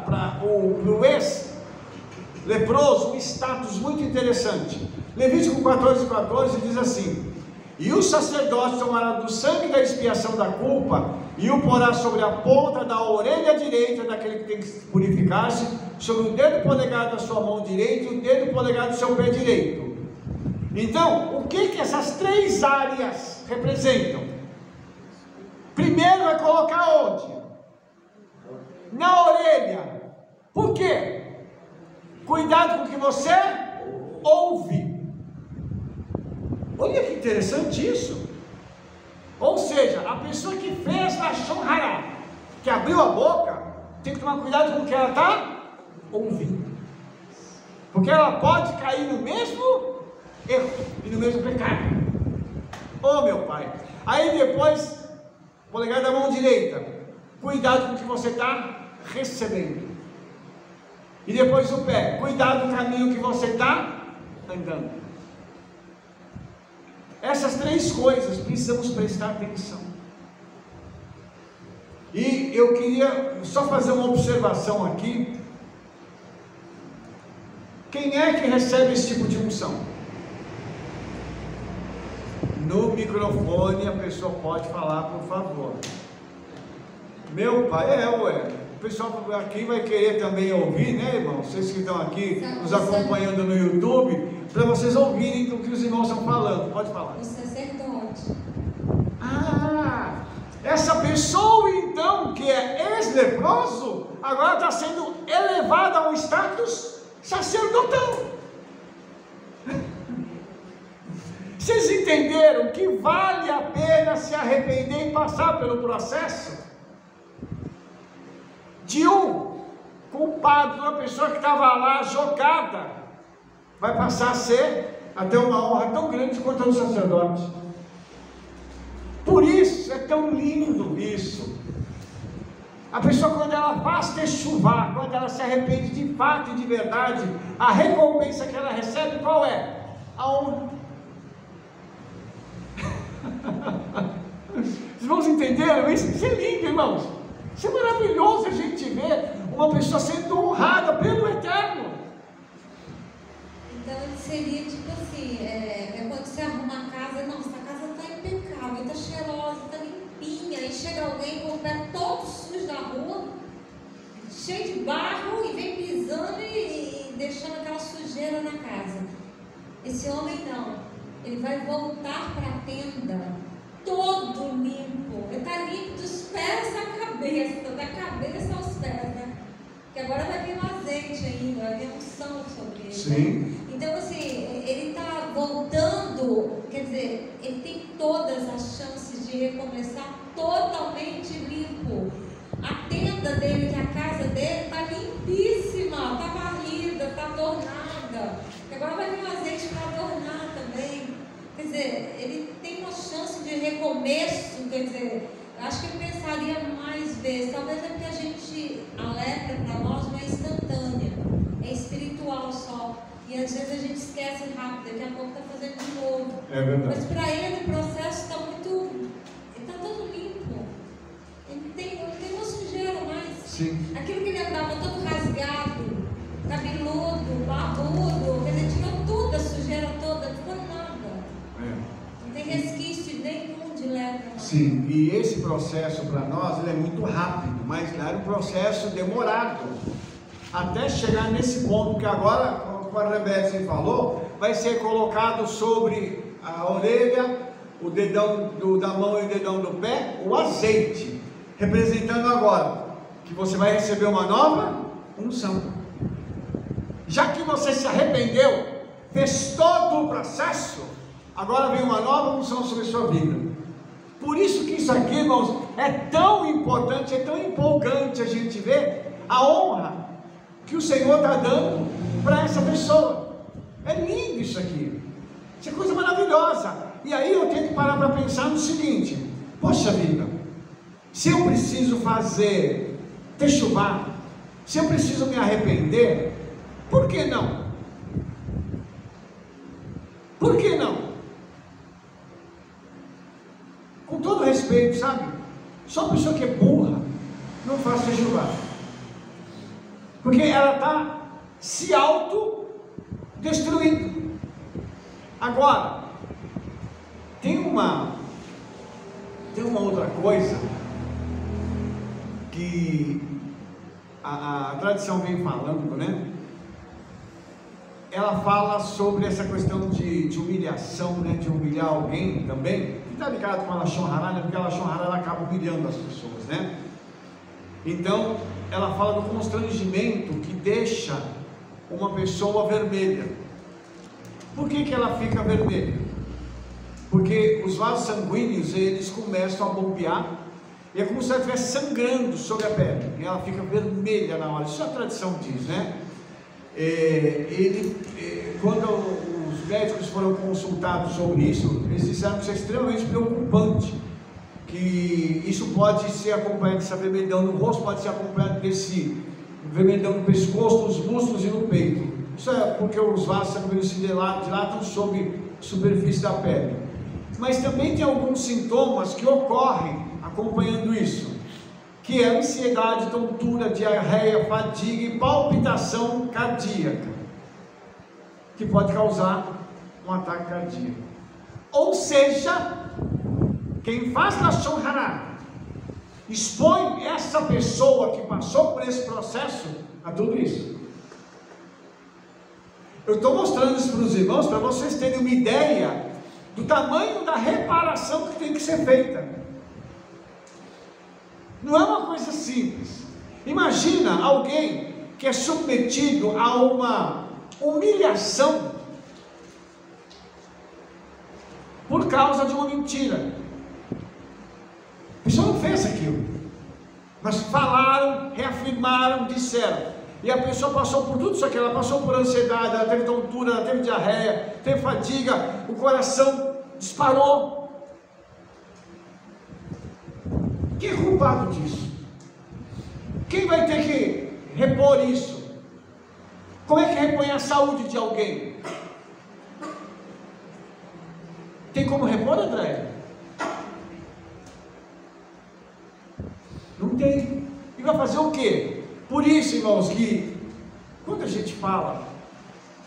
para o ex-leproso um status muito interessante. Levítico 14:14 diz assim: e o sacerdote tomará do sangue da expiação da culpa e o porá sobre a ponta da orelha direita daquele que tem que purificar-se, sobre o dedo polegar da sua mão direita e o dedo polegar do seu pé direito. Então, o que essas 3 áreas representam? Primeiro vai colocar onde? Na orelha. Por quê? Cuidado com o que você ouve. Olha que interessante isso. Ou seja, a pessoa que fez Lashon Hara, que abriu a boca, tem que tomar cuidado com o que ela está ouvindo, porque ela pode cair no mesmo erro e no mesmo pecado. Oh meu pai. Aí depois, polegar da mão direita, cuidado com o que você está recebendo. E depois o pé, cuidado com o caminho que você está andando. Essas 3 coisas precisamos prestar atenção. E eu queria só fazer uma observação aqui. Quem é que recebe esse tipo de unção? No microfone a pessoa pode falar, por favor. Meu pai, o pessoal aqui vai querer também ouvir, né, irmão? Vocês que estão aqui nos acompanhando no YouTube, para vocês ouvirem o que os irmãos estão falando. Pode falar. O sacerdote. Essa pessoa então, que é ex-leproso, agora está sendo elevada a um status sacerdotal. Vocês entenderam que vale a pena se arrepender e passar pelo processo? De um culpado, de uma pessoa que estava lá jogada, vai passar a ser até uma honra tão grande quanto a do sacerdote. Por isso é tão lindo isso. A pessoa, quando ela faz techuvá, quando ela se arrepende de fato e de verdade, a recompensa que ela recebe, qual é? A honra. Vocês vão entender? Isso é lindo, irmãos. Isso é maravilhoso a gente ver uma pessoa sendo honrada pelo Eterno. Então seria tipo assim, quando você arruma a casa, nossa, a casa está impecável, está cheirosa, está limpinha, e chega alguém com o pé todo sujo da rua, cheio de barro, e vem pisando e deixando aquela sujeira na casa. Esse homem não, ele vai voltar para a tenda todo limpo, ele está limpo dos pés à cabeça, da cabeça aos pés, né? Que agora vai vir um azeite ainda, vai vir unção sobre ele. Sim. Né? Então, assim, ele está voltando, quer dizer, ele tem todas as chances de recomeçar totalmente limpo. A tenda dele, que é a casa dele, está limpíssima, está varrida, está adornada. Agora vai vir um azeite para adornar também. Quer dizer, ele tem uma chance de recomeço, quer dizer, acho que ele pensaria mais vezes. Talvez é porque a lepra para nós não é instantânea, é espiritual só. E às vezes a gente esquece rápido, daqui a pouco está fazendo de novo. É verdade. Mas para ele o processo está muito. Ele está todo limpo. Ele não tem uma sujeira mais. Sim. Aquilo que ele andava todo rasgado, cabeludo, barbudo, quer dizer, tirou tudo, a sujeira toda, não ficou nada. Não tem resquício nenhum de lepra mais. Sim, e esse processo para nós ele é muito rápido, mas era um processo demorado. Até chegar nesse ponto que agora, como a Rebeca falou, vai ser colocado sobre a orelha, o dedão da mão e o dedão do pé, o azeite, representando agora que você vai receber uma nova unção. Já que você se arrependeu, fez todo o processo, agora vem uma nova unção sobre a sua vida. Por isso que isso aqui, irmãos, é tão importante, é tão empolgante a gente ver a honra que o Senhor está dando para essa pessoa. É lindo isso aqui, isso é coisa maravilhosa. E aí eu tenho que parar para pensar no seguinte: poxa vida, se eu preciso fazer techuvá, se eu preciso me arrepender, por que não? Por que não? Com todo respeito, sabe? Só uma pessoa que é burra não faz techuvá, porque ela está se autodestruindo. Agora, tem uma outra coisa que a tradição vem falando, né? Ela fala sobre essa questão de humilhação, né? De humilhar alguém também. E está ligado com a Lashon Hará, né? Porque a Lashon Hará acaba humilhando as pessoas, né? Então, ela fala do constrangimento que deixa uma pessoa vermelha. Por que ela fica vermelha? Porque os vasos sanguíneos, eles começam a bombear, e é como se ela estivesse sangrando sobre a pele, e ela fica vermelha na hora. Isso a tradição diz, né? Quando os médicos foram consultados sobre isso, eles disseram que isso é extremamente preocupante, que isso pode ser acompanhado dessa vermelhidão no rosto, pode ser acompanhado desse vermelhidão no pescoço, nos músculos e no peito. Isso é porque os vasos sanguíneos se dilatam sobre a superfície da pele. Mas também tem alguns sintomas que ocorrem acompanhando isso, que é ansiedade, tontura, diarreia, fadiga e palpitação cardíaca, que pode causar um ataque cardíaco. Ou seja, quem faz Lashon Hará expõe essa pessoa que passou por esse processo a tudo isso. Eu estou mostrando isso para os irmãos para vocês terem uma ideia do tamanho da reparação que tem que ser feita. Não é uma coisa simples. Imagina alguém que é submetido a uma humilhação por causa de uma mentira. A pessoa não fez aquilo, mas falaram, reafirmaram, disseram. E a pessoa passou por tudo isso aqui, ela passou por ansiedade, ela teve tontura, ela teve diarreia, teve fadiga, o coração disparou. Quem é culpado disso? Quem vai ter que repor isso? Como é que repõe a saúde de alguém? Tem como repor, André? Não tem. E vai fazer o quê? Por isso, irmãos, que quando a gente fala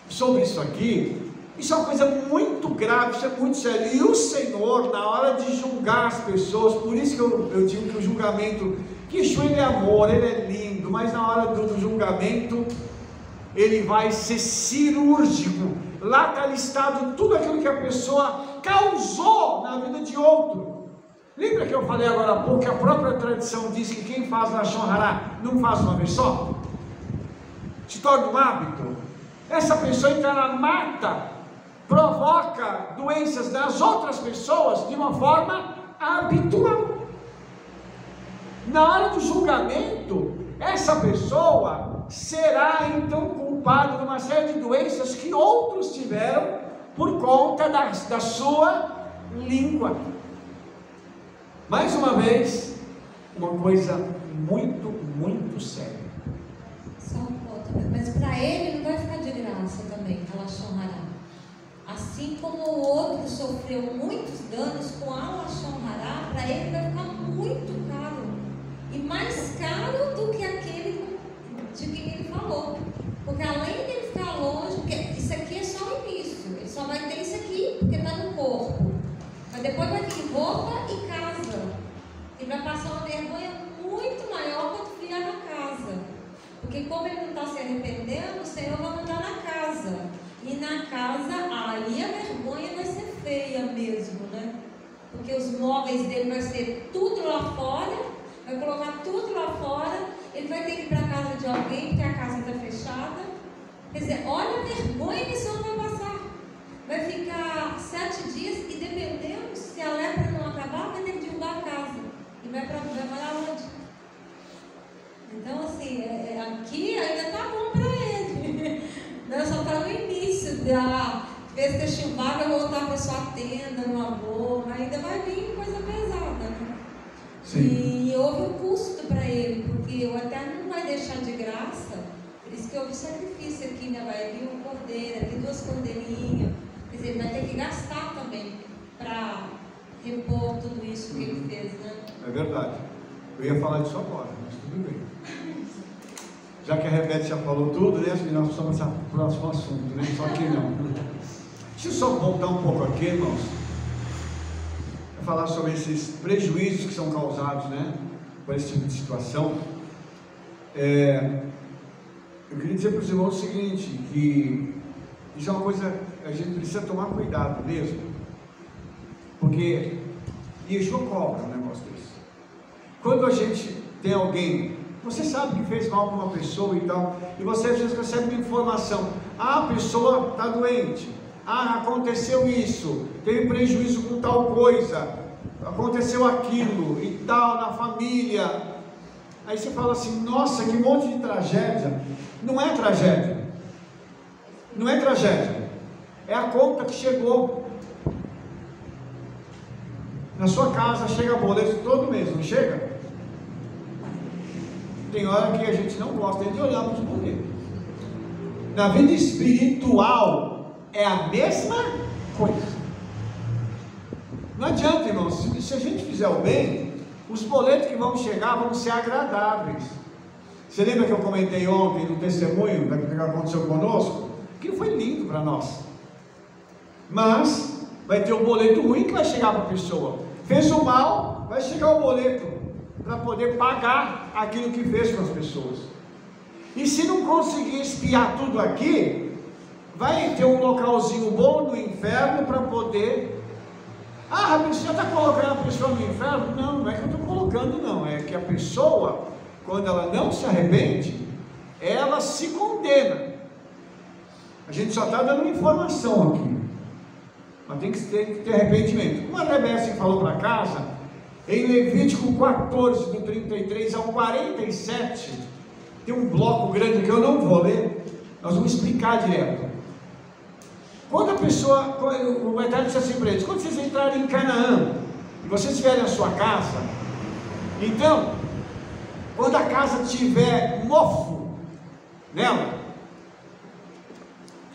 sobre isso aqui, isso é uma coisa muito grave, isso é muito sério. E o Senhor, na hora de julgar as pessoas, por isso que eu digo que o julgamento, que Yeshua, ele é amor, ele é lindo, mas na hora do julgamento, ele vai ser cirúrgico. Lá está listado tudo aquilo que a pessoa causou na vida de outro. Lembra que eu falei agora há pouco que a própria tradição diz que quem faz Lashon Hará não faz uma vez só? Se torna um hábito. Essa pessoa entra na mata, provoca doenças nas outras pessoas de uma forma habitual. Na hora do julgamento, essa pessoa será então culpada de uma série de doenças que outros tiveram por conta da sua língua. Mais uma vez, uma coisa muito, muito séria. Só um ponto, mas para ele não vai ficar de graça também, a Lashon Hará. Assim como o outro sofreu muitos danos com a Lashon Hará, para ele vai ficar muito caro. E mais caro do que aquele de quem ele falou. Porque além de ele ficar longe, porque isso aqui é só o início, ele só vai ter isso aqui porque está no corpo. Mas depois vai ter roupa e casa. Ele vai passar uma vergonha muito maior quando vier na casa. Porque como ele não está se arrependendo, o Senhor vai mandar na casa. E na casa, aí a vergonha vai ser feia mesmo, né? Porque os móveis dele vai ser tudo lá fora, vai colocar tudo lá fora, ele vai ter que ir para a casa de alguém, porque a casa está fechada. Quer dizer, olha a vergonha que esse homem vai passar. Vai ficar 7 dias e dependendo, se a lepra não acabar, vai ter que derrubar a casa. E vai morar onde? Então, assim, aqui ainda está bom para ele. Não, só está no início da vez que chuvar, vai voltar para sua tenda, no amor, mas ainda vai vir coisa pesada, né? Sim. E houve um custo para ele, porque o Eterno não vai deixar de graça. Por isso que houve sacrifício aqui, né? Vai vir um cordeiro, aqui 2 cordeirinhas. Quer dizer, ele vai ter que gastar também para repor tudo isso que ele fez, né? É verdade. Eu ia falar disso agora, mas tudo bem. Já que a Rebeca já falou tudo, né? Nós precisamos passar para o próximo assunto, né? Só que não. Deixa eu só voltar um pouco aqui, irmãos. Falar sobre esses prejuízos que são causados, né? Por esse tipo de situação. Eu queria dizer para os irmãos o seguinte, que isso é uma coisa que a gente precisa tomar cuidado mesmo. Porque Yeshua cobra um negócio desse. Quando a gente tem alguém, você sabe que fez mal para uma pessoa e tal, e você às vezes recebe uma informação, a pessoa está doente, aconteceu isso, teve prejuízo com tal coisa, aconteceu aquilo e tal na família. Aí você fala assim, nossa, que monte de tragédia. Não é tragédia. Não é tragédia. É a conta que chegou. Na sua casa chega boleto todo mês, não chega? Tem hora que a gente não gosta de olhar para os boletos. Na vida espiritual é a mesma coisa. Não adianta, irmãos, se a gente fizer o bem, os boletos que vão chegar vão ser agradáveis. Você lembra que eu comentei ontem no testemunho daquilo que aconteceu conosco? Aquilo foi lindo para nós. Mas vai ter um boleto ruim que vai chegar para a pessoa. Fez o mal, vai chegar o boleto para poder pagar aquilo que fez com as pessoas. E se não conseguir espiar tudo aqui, vai ter um localzinho bom no inferno para poder... você já está colocando a pessoa no inferno? Não, não é que eu estou colocando, não. É que a pessoa, quando ela não se arrepende, ela se condena. A gente só está dando informação aqui. Mas tem que ter arrependimento. Como a Rebeca falou para casa, em Levítico 14, do 33 ao 47, tem um bloco grande que eu não vou ler, nós vamos explicar direto. Quando a pessoa, o Eterno disse assim para eles, quando vocês entrarem em Canaã, e vocês estiverem na sua casa, então, quando a casa tiver mofo nela,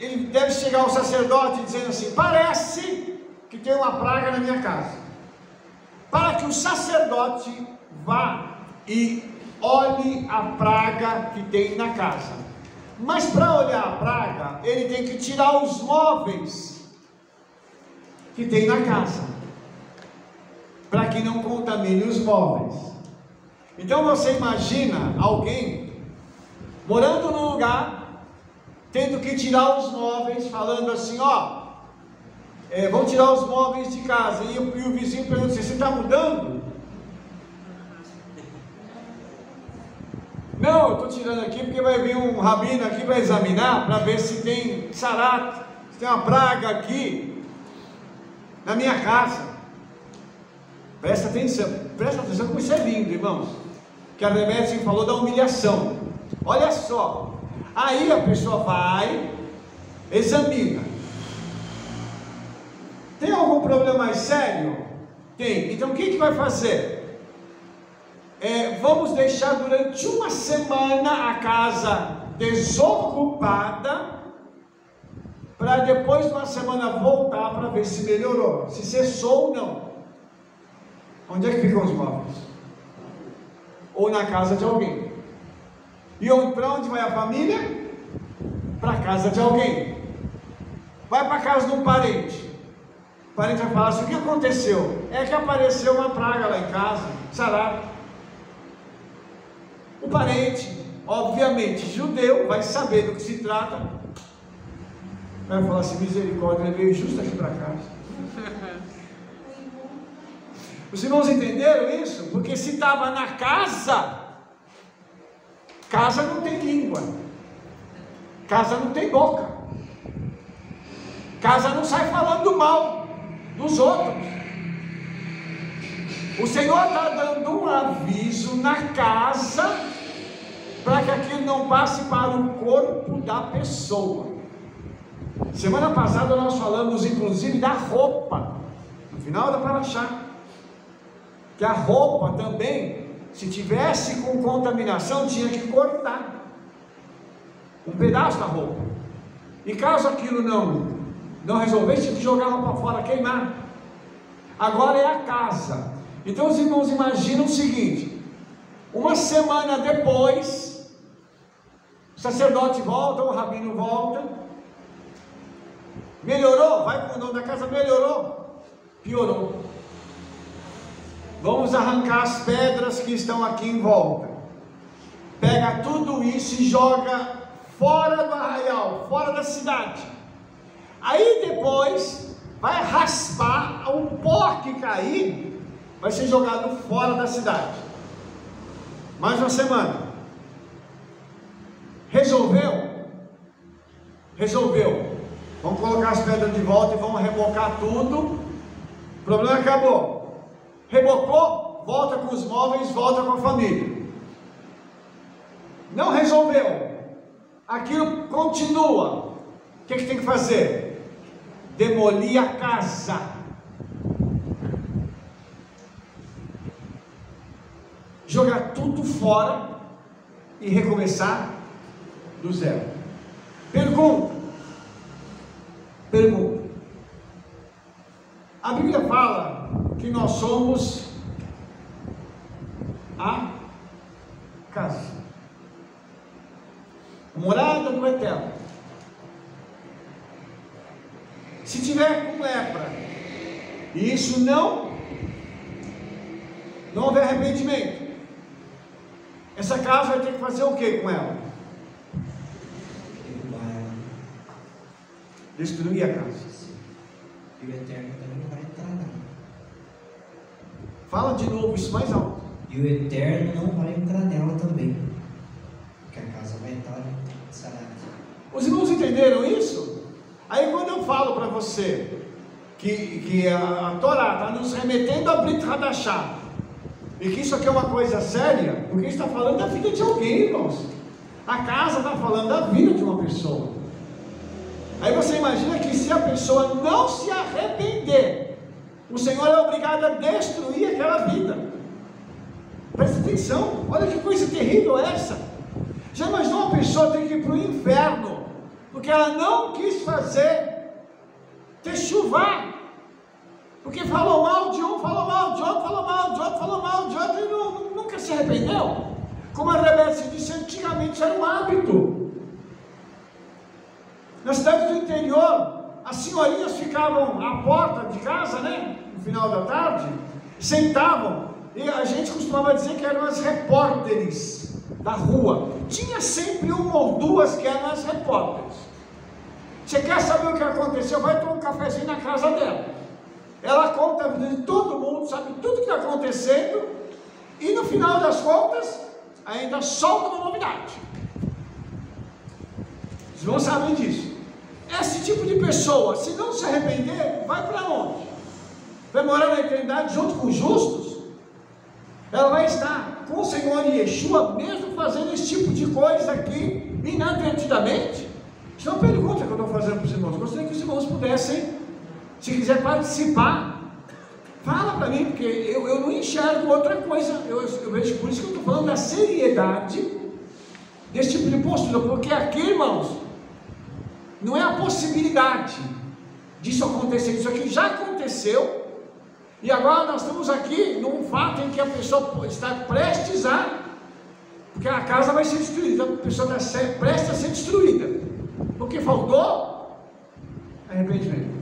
ele deve chegar ao sacerdote dizendo assim: parece que tem uma praga na minha casa, para que o sacerdote vá e olhe a praga que tem na casa. Mas para olhar a praga, ele tem que tirar os móveis que tem na casa, para que não contamine os móveis. Então você imagina alguém morando num lugar, tendo que tirar os móveis, falando assim: ó, vão tirar os móveis de casa, e o vizinho pergunta assim: você está mudando? Não, eu estou tirando aqui porque vai vir um rabino aqui para examinar, para ver se tem sarato, se tem uma praga aqui na minha casa. Presta atenção como isso é lindo, irmãos, que a Remédio falou da humilhação. Olha só, aí a pessoa vai, examina. Tem algum problema mais sério? Tem. Então o que vai fazer? Vamos deixar durante uma semana a casa desocupada, para depois de uma semana voltar para ver se melhorou, se cessou ou não. Onde é que ficam os móveis? Ou na casa de alguém. E para onde vai a família? Para a casa de alguém. Vai para a casa de um parente. O parente vai falar assim: o que aconteceu? É que apareceu uma praga lá em casa, sarato. O parente, obviamente judeu, vai saber do que se trata, vai falar assim: misericórdia, ele veio justo aqui para casa. Os irmãos entenderam isso? Porque se estava na casa, casa não tem língua, casa não tem boca, casa não sai falando mal dos outros. O Senhor está dando um aviso na casa, para que aquilo não passe para o corpo da pessoa. Semana passada nós falamos inclusive da roupa, no final da paraxá, que a roupa também, se tivesse com contaminação, tinha que cortar um pedaço da roupa, e caso aquilo não resolvesse, tinha que jogar a roupa fora, queimar. Agora é a casa. Então os irmãos imaginam o seguinte: uma semana depois, o sacerdote volta, o rabino volta, melhorou? Vai para o dono da casa, melhorou? Piorou. Vamos arrancar as pedras que estão aqui em volta, pega tudo isso e joga fora do arraial, fora da cidade. Aí depois vai raspar, o pó que cair vai ser jogado fora da cidade. Mais uma semana. Resolveu? Resolveu. Vamos colocar as pedras de volta e vamos rebocar tudo. O problema acabou. Rebocou, volta com os móveis, volta com a família. Não resolveu, aquilo continua. O que tem que fazer? Demolir a casa. Jogar tudo fora e recomeçar do zero. Pergunta. A Bíblia fala que nós somos a casa, morada do Eterno. Se tiver com lepra e isso não houver arrependimento, essa casa vai ter que fazer o que com ela? Destruir a casa. E o Eterno também não vai entrar nela. Fala de novo isso mais alto. E o Eterno não vai entrar nela também, porque a casa vai estar sarada. Os irmãos entenderam isso? Aí quando eu falo para você que a Torá está nos remetendo a Brit Hadashah, e que isso aqui é uma coisa séria, porque está falando da vida de alguém, irmãos. A casa está falando da vida de uma pessoa. Aí você imagina que se a pessoa não se arrepender, o Senhor é obrigado a destruir aquela vida. Presta atenção, olha que coisa terrível essa. Já imaginou uma pessoa ter que ir para o inferno, porque ela não quis fazer techuvá, porque falou mal de um, falou mal de outro, falou mal de outro, falou mal de outro, e nunca se arrependeu? Como a Rebeca disse, antigamente isso era um hábito. Nas cidades do interior, as senhorinhas ficavam à porta de casa, né, no final da tarde, sentavam, e a gente costumava dizer que eram as repórteres da rua. Tinha sempre uma ou duas que eram as repórteres. Você quer saber o que aconteceu? Vai tomar um cafezinho na casa dela. Ela conta a vida de todo mundo, sabe tudo que está acontecendo, e no final das contas, ainda solta uma novidade. Vocês vão saber disso. Esse tipo de pessoa, se não se arrepender, vai para onde? Vai morar na eternidade junto com os justos? Ela vai estar com o Senhor Yeshua, mesmo fazendo esse tipo de coisa aqui, inadvertidamente? Isso é uma pergunta que eu estou fazendo para os irmãos. Gostaria que os irmãos pudessem, se quiser participar, fala para mim, porque eu não enxergo outra coisa. Eu vejo, por isso que eu estou falando da seriedade desse tipo de postura, porque aqui, irmãos, não é a possibilidade disso acontecer, isso aqui já aconteceu, e agora nós estamos aqui num fato em que a pessoa está prestes a, porque a casa vai ser destruída, a pessoa está prestes a ser destruída, porque faltou arrependimento.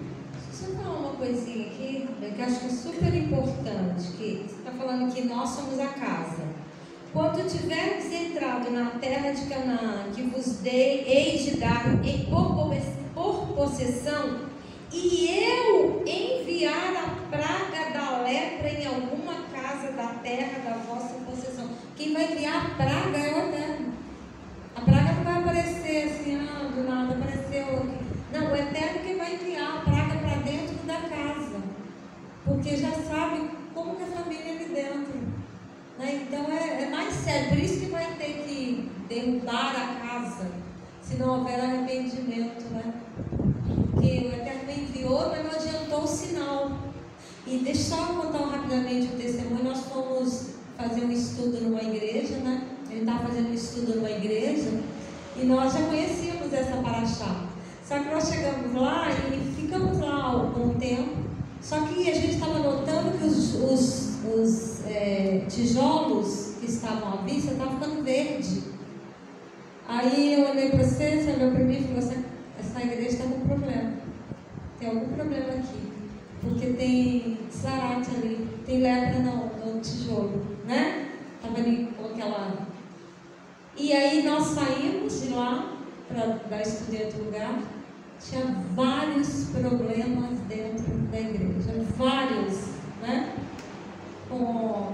Deixa eu falar uma coisinha aqui, que eu acho que é super importante, que você está falando que nós somos a casa. Quando tiverdes entrado na terra de Canaã, que vos dei, hei de dar por possessão, e eu enviar a praga da lepra em alguma casa da terra da vossa possessão. Quem vai enviar a praga é o Eterno. A praga não vai aparecer assim, do nada apareceu. Não, o Eterno que vai enviar a praga para dentro da casa, porque já sabe como que a família é ali dentro. Né? Então é mais sério, por isso que vai ter que derrubar a casa, se não houver arrependimento, né? Porque o Eterno enviou, mas não adiantou o sinal. E deixa eu só contar rapidamente o testemunho. Nós fomos fazer um estudo numa igreja, né? Ele estava fazendo um estudo numa igreja, e nós já conhecíamos essa paraxá. Só que nós chegamos lá e ficamos lá algum tempo. Só que a gente estava notando que os tijolos que estavam à vista estavam ficando verde. Aí eu olhei para você olhou para mim e falou assim: essa igreja está com problema. Tem algum problema aqui. Porque tem sarate ali, tem lepra no tijolo, né? Estava ali com aquela. E aí nós saímos de lá para dar estudo em outro lugar. Tinha vários problemas dentro da igreja, vários, né? Com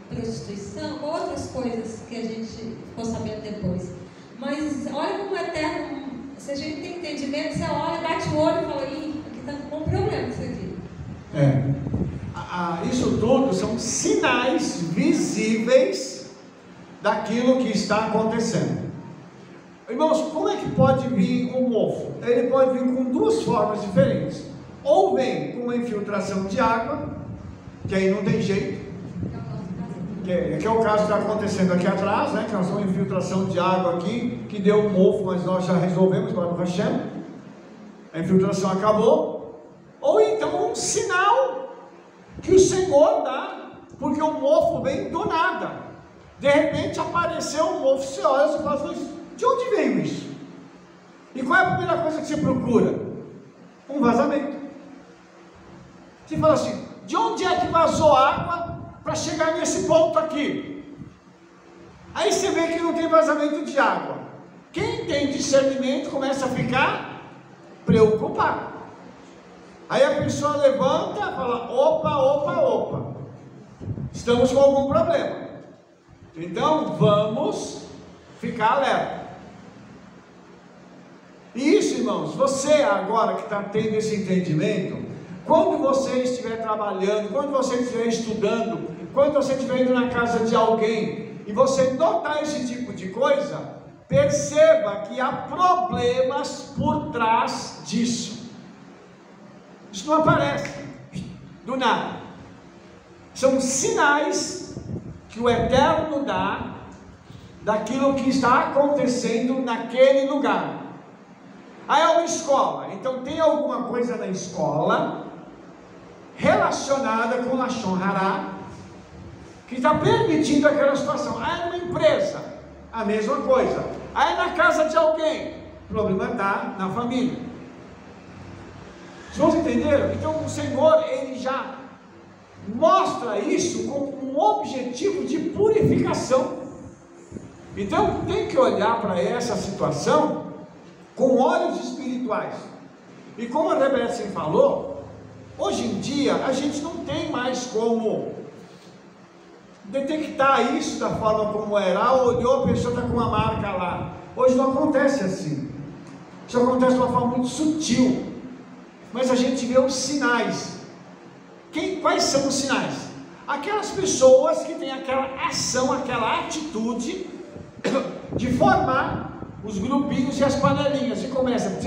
prostituição, com outras coisas que a gente ficou sabendo depois. Mas olha como é eterno, se a gente tem entendimento, você olha, bate o olho e fala: ih, aqui está com um problema isso aqui. Isso tudo são sinais visíveis daquilo que está acontecendo. Irmãos, como é que pode vir um mofo? Ele pode vir com duas formas diferentes. Ou vem com uma infiltração de água, que aí não tem jeito, que é o caso que está acontecendo aqui atrás, né? Que nós temos uma infiltração de água aqui, que deu um mofo, mas nós já resolvemos para o Hashem. A infiltração acabou. Ou então um sinal que o Senhor dá, porque o mofo vem do nada. De repente apareceu um mofo, você olha e fala assim: de onde veio isso? E qual é a primeira coisa que você procura? Um vazamento. Você fala assim: de onde é que vazou água para chegar nesse ponto aqui? Aí você vê que não tem vazamento de água. Quem tem discernimento começa a ficar preocupado. Aí a pessoa levanta e fala: opa, estamos com algum problema. Então vamos ficar alerta. E isso, irmãos, você agora que está tendo esse entendimento, quando você estiver trabalhando, quando você estiver estudando, quando você estiver indo na casa de alguém e você notar esse tipo de coisa, perceba que há problemas por trás disso. Isso não aparece do nada. São sinais que o Eterno dá daquilo que está acontecendo naquele lugar. Aí é uma escola, então tem alguma coisa na escola relacionada com Lashon Hará que está permitindo aquela situação. Aí é uma empresa, a mesma coisa. Aí é na casa de alguém, o problema está na família. Vocês vão entender? Então o Senhor, Ele já mostra isso como um objetivo de purificação. Então tem que olhar para essa situação com olhos espirituais. E como a Rebeca falou, hoje em dia a gente não tem mais como detectar isso da forma como era. Olhou, a pessoa está com uma marca lá. Hoje não acontece assim. Isso acontece de uma forma muito sutil. Mas a gente vê os sinais. Quais são os sinais? Aquelas pessoas que têm aquela ação, aquela atitude de formar os grupinhos e as panelinhas, e começa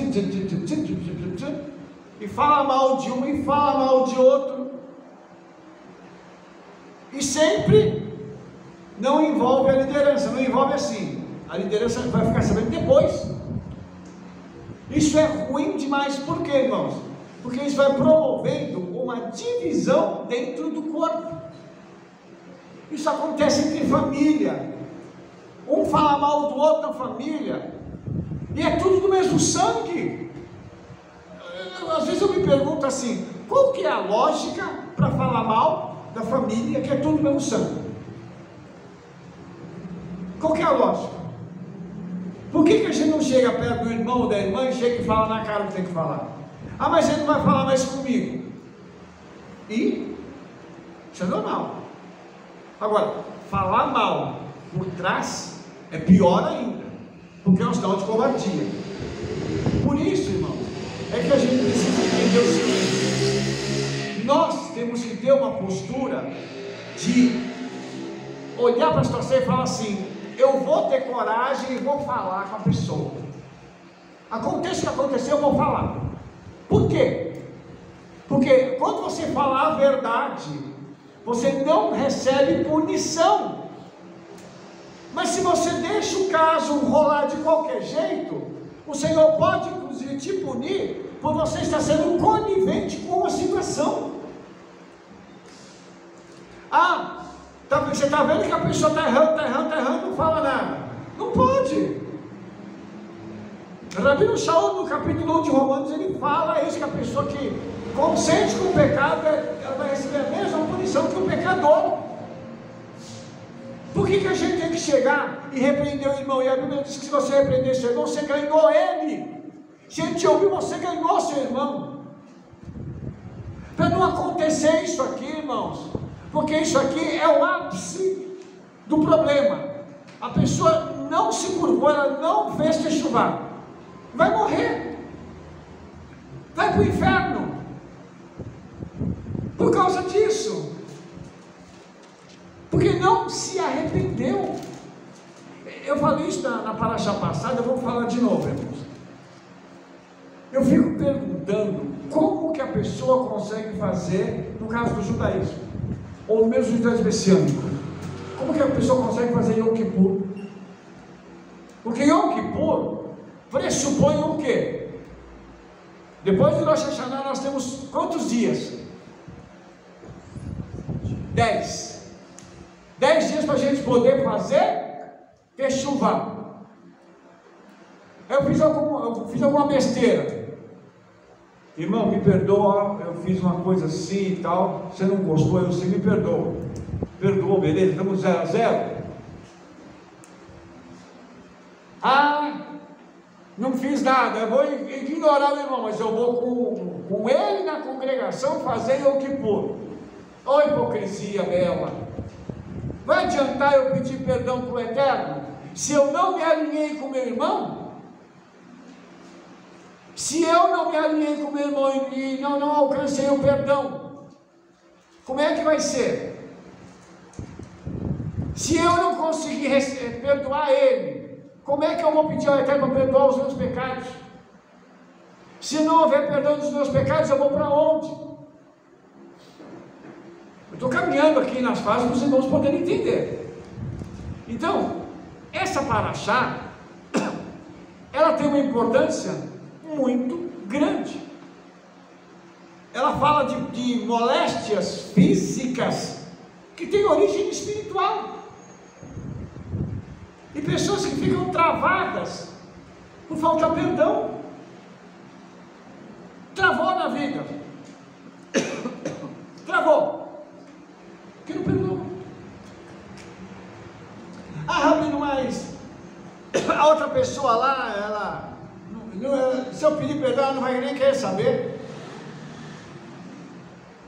e fala mal de um e fala mal de outro, e sempre não envolve a liderança, não envolve assim, a liderança vai ficar sabendo depois. Isso é ruim demais. Por quê, irmãos? Porque isso vai promovendo uma divisão dentro do corpo. Isso acontece entre família, um fala mal do outro na família, e é tudo do mesmo sangue. Às vezes eu me pergunto assim, qual que é a lógica para falar mal da família que é tudo do mesmo sangue? Qual que é a lógica? Por que a gente não chega perto do irmão ou da irmã e chega e fala na cara o que tem que falar? Ah, mas ele não vai falar mais comigo. E isso é normal. Agora, falar mal por trás é pior ainda, porque é um sinal de covardia. Por isso, irmãos, é que a gente precisa entender o seguinte: nós temos que ter uma postura de olhar para a situação e falar assim: eu vou ter coragem e vou falar com a pessoa. Aconteça o que acontecer, eu vou falar. Por quê? Porque quando você fala a verdade, você não recebe punição. Mas se você deixa o caso rolar de qualquer jeito, o Senhor pode inclusive te punir por você estar sendo conivente com a situação. Ah, você está vendo que a pessoa está errando, não fala nada. Não pode. Rabino Shaul, no capítulo 1 de Romanos, ele fala isso, que a pessoa que consente com o pecado, ela vai receber a mesma punição que o pecador. Por que a gente tem que chegar e repreender o irmão? E a Bíblia diz que se você repreender seu irmão, você ganhou ele. Se ele te ouvir, você ganhou seu irmão. Para não acontecer isso aqui, irmãos, porque isso aqui é o ápice do problema. A pessoa não se curvou, ela não fez techuvá, vai morrer, vai para o inferno por causa disso, porque não se arrependeu. Eu falei isso na paraxá passada, eu vou falar de novo, irmãos. Eu fico perguntando como que a pessoa consegue fazer, no caso do judaísmo, ou mesmo judaísmo messiânico, como que a pessoa consegue fazer Yom Kippur? Porque Yom Kippur pressupõe o quê? Depois de Rosh Hashanah nós temos quantos dias? 10 dias para a gente poder fazer techuvá. Eu fiz alguma besteira. Irmão, me perdoa, eu fiz uma coisa assim e tal, você não gostou, você me perdoa. Perdoou, beleza, estamos 0 a 0. Ah, não fiz nada, eu vou ignorar o irmão, mas eu vou com ele na congregação fazer Yom Kippur. Ô hipocrisia bela! Vai adiantar eu pedir perdão para o Eterno se eu não me alinhei com meu irmão? Se eu não me alinhei com meu irmão e não alcancei o perdão, como é que vai ser? Se eu não conseguir perdoar ele, como é que eu vou pedir ao Eterno para perdoar os meus pecados? Se não houver perdão dos meus pecados, eu vou para onde? Eu estou caminhando aqui nas fases para os irmãos poderem entender. Então, essa paraxá, ela tem uma importância muito grande. Ela fala de moléstias físicas que têm origem espiritual. E pessoas que ficam travadas por falta de perdão. Travou na vida. Travou. Que não perdoa. Rabino, mas a outra pessoa lá, se eu pedir perdão, ela não vai nem querer saber.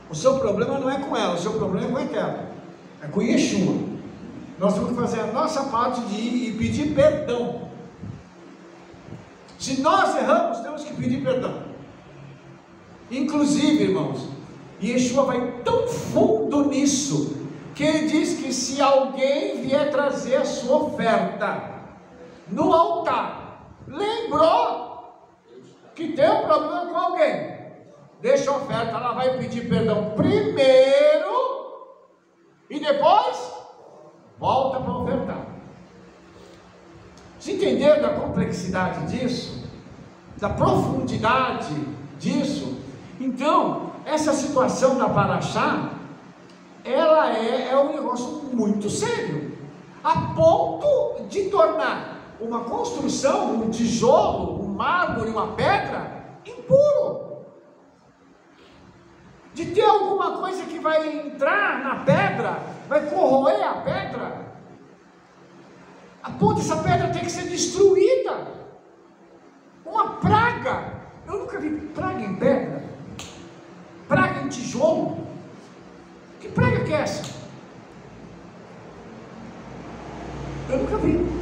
O seu problema não é com ela, o seu problema é com aquela. É com Yeshua. Nós temos que fazer a nossa parte de ir e pedir perdão. Se nós erramos, temos que pedir perdão. Inclusive, irmãos, Yeshua vai tão fundo nisso, que ele diz que se alguém vier trazer a sua oferta no altar, lembrou que tem um problema com alguém, deixa a oferta, ela vai pedir perdão primeiro e depois volta para ofertar. Vocês entenderam da complexidade disso? Da profundidade disso? Então, essa situação da paraxá, ela é um negócio muito sério, a ponto de tornar uma construção, um tijolo, um mármore, uma pedra, impuro. De ter alguma coisa que vai entrar na pedra, vai corroer a pedra, a ponto dessa pedra ter que ser destruída. Uma praga, eu nunca vi praga em pedra, praga em tijolo. Que praga que é essa? Eu nunca vi.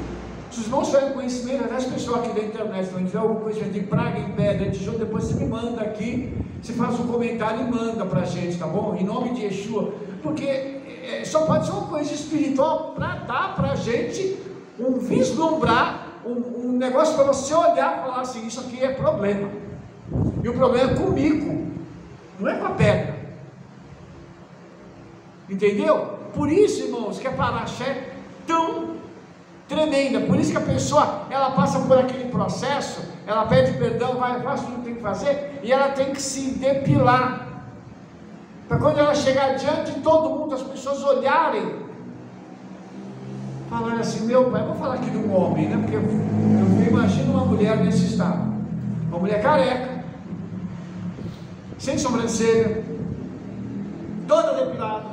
Se os irmãos tiverem conhecimento, até as pessoas aqui da internet, se tiver alguma coisa de praga em pedra, em tijolo, depois você me manda aqui, você faz um comentário e manda para a gente, tá bom? Em nome de Yeshua, porque só pode ser uma coisa espiritual para dar para a gente um vislumbrar, um negócio para você olhar e falar assim, isso aqui é problema. E o problema é comigo, não é com a pedra. Entendeu? Por isso, irmãos, que a paraxá é tão tremenda. Por isso que a pessoa, ela passa por aquele processo, ela pede perdão, faz tudo que tem que fazer, e ela tem que se depilar, para quando ela chegar diante de todo mundo, as pessoas olharem, falarem assim, meu pai, vou falar aqui de um homem, né? Porque eu imagino uma mulher nesse estado, uma mulher careca, sem sobrancelha, toda depilada,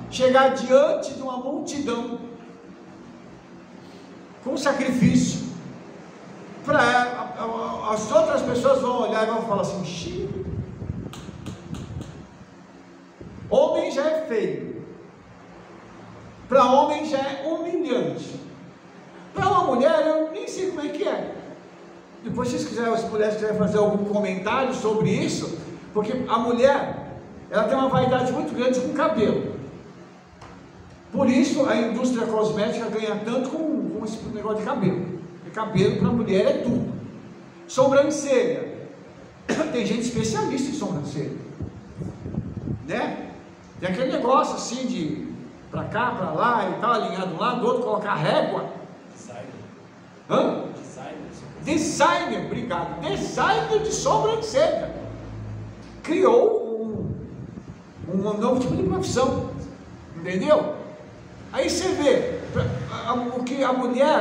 chegar diante de uma multidão com sacrifício, as outras pessoas vão olhar e vão falar assim, xiii, homem já é feio, para homem já é humilhante, para uma mulher eu nem sei como é que é. Depois se as mulheres quiserem fazer algum comentário sobre isso, porque a mulher, ela tem uma vaidade muito grande com o cabelo. Por isso a indústria cosmética ganha tanto com esse negócio de cabelo. Porque cabelo para a mulher é tudo. Sobrancelha. Tem gente especialista em sobrancelha. Né? Tem aquele negócio assim de para cá, para lá e tal, alinhado um lado, do outro, colocar régua. Designer. Hã? Designer, obrigado. Designer de sobrancelha. Criou um novo tipo de profissão. Entendeu? Aí você vê, o que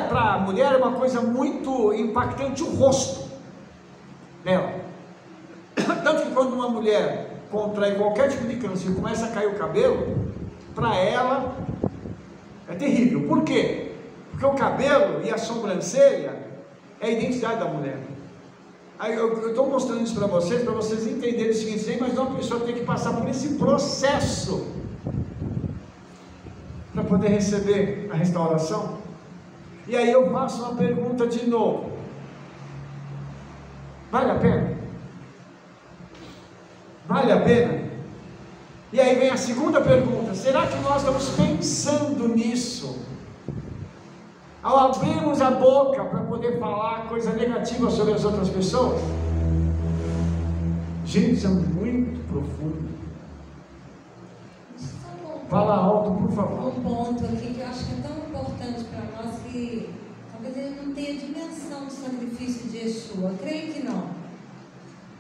para a mulher é uma coisa muito impactante, o rosto dela. Tanto que quando uma mulher contrai qualquer tipo de câncer e começa a cair o cabelo, para ela é terrível. Por quê? Porque o cabelo e a sobrancelha é a identidade da mulher. Aí eu estou mostrando isso para vocês entenderem o seguinte, mas uma pessoa tem que passar por esse processo para poder receber a restauração. E aí eu faço uma pergunta de novo, vale a pena? Vale a pena? E aí vem a segunda pergunta, será que nós estamos pensando nisso? Ao abrirmos a boca para poder falar coisa negativa sobre as outras pessoas? Gente, isso é muito profundo. por favor. Um ponto aqui que eu acho que é tão importante para nós que talvez ele não tenha dimensão do sacrifício de Yeshua. Eu creio que não.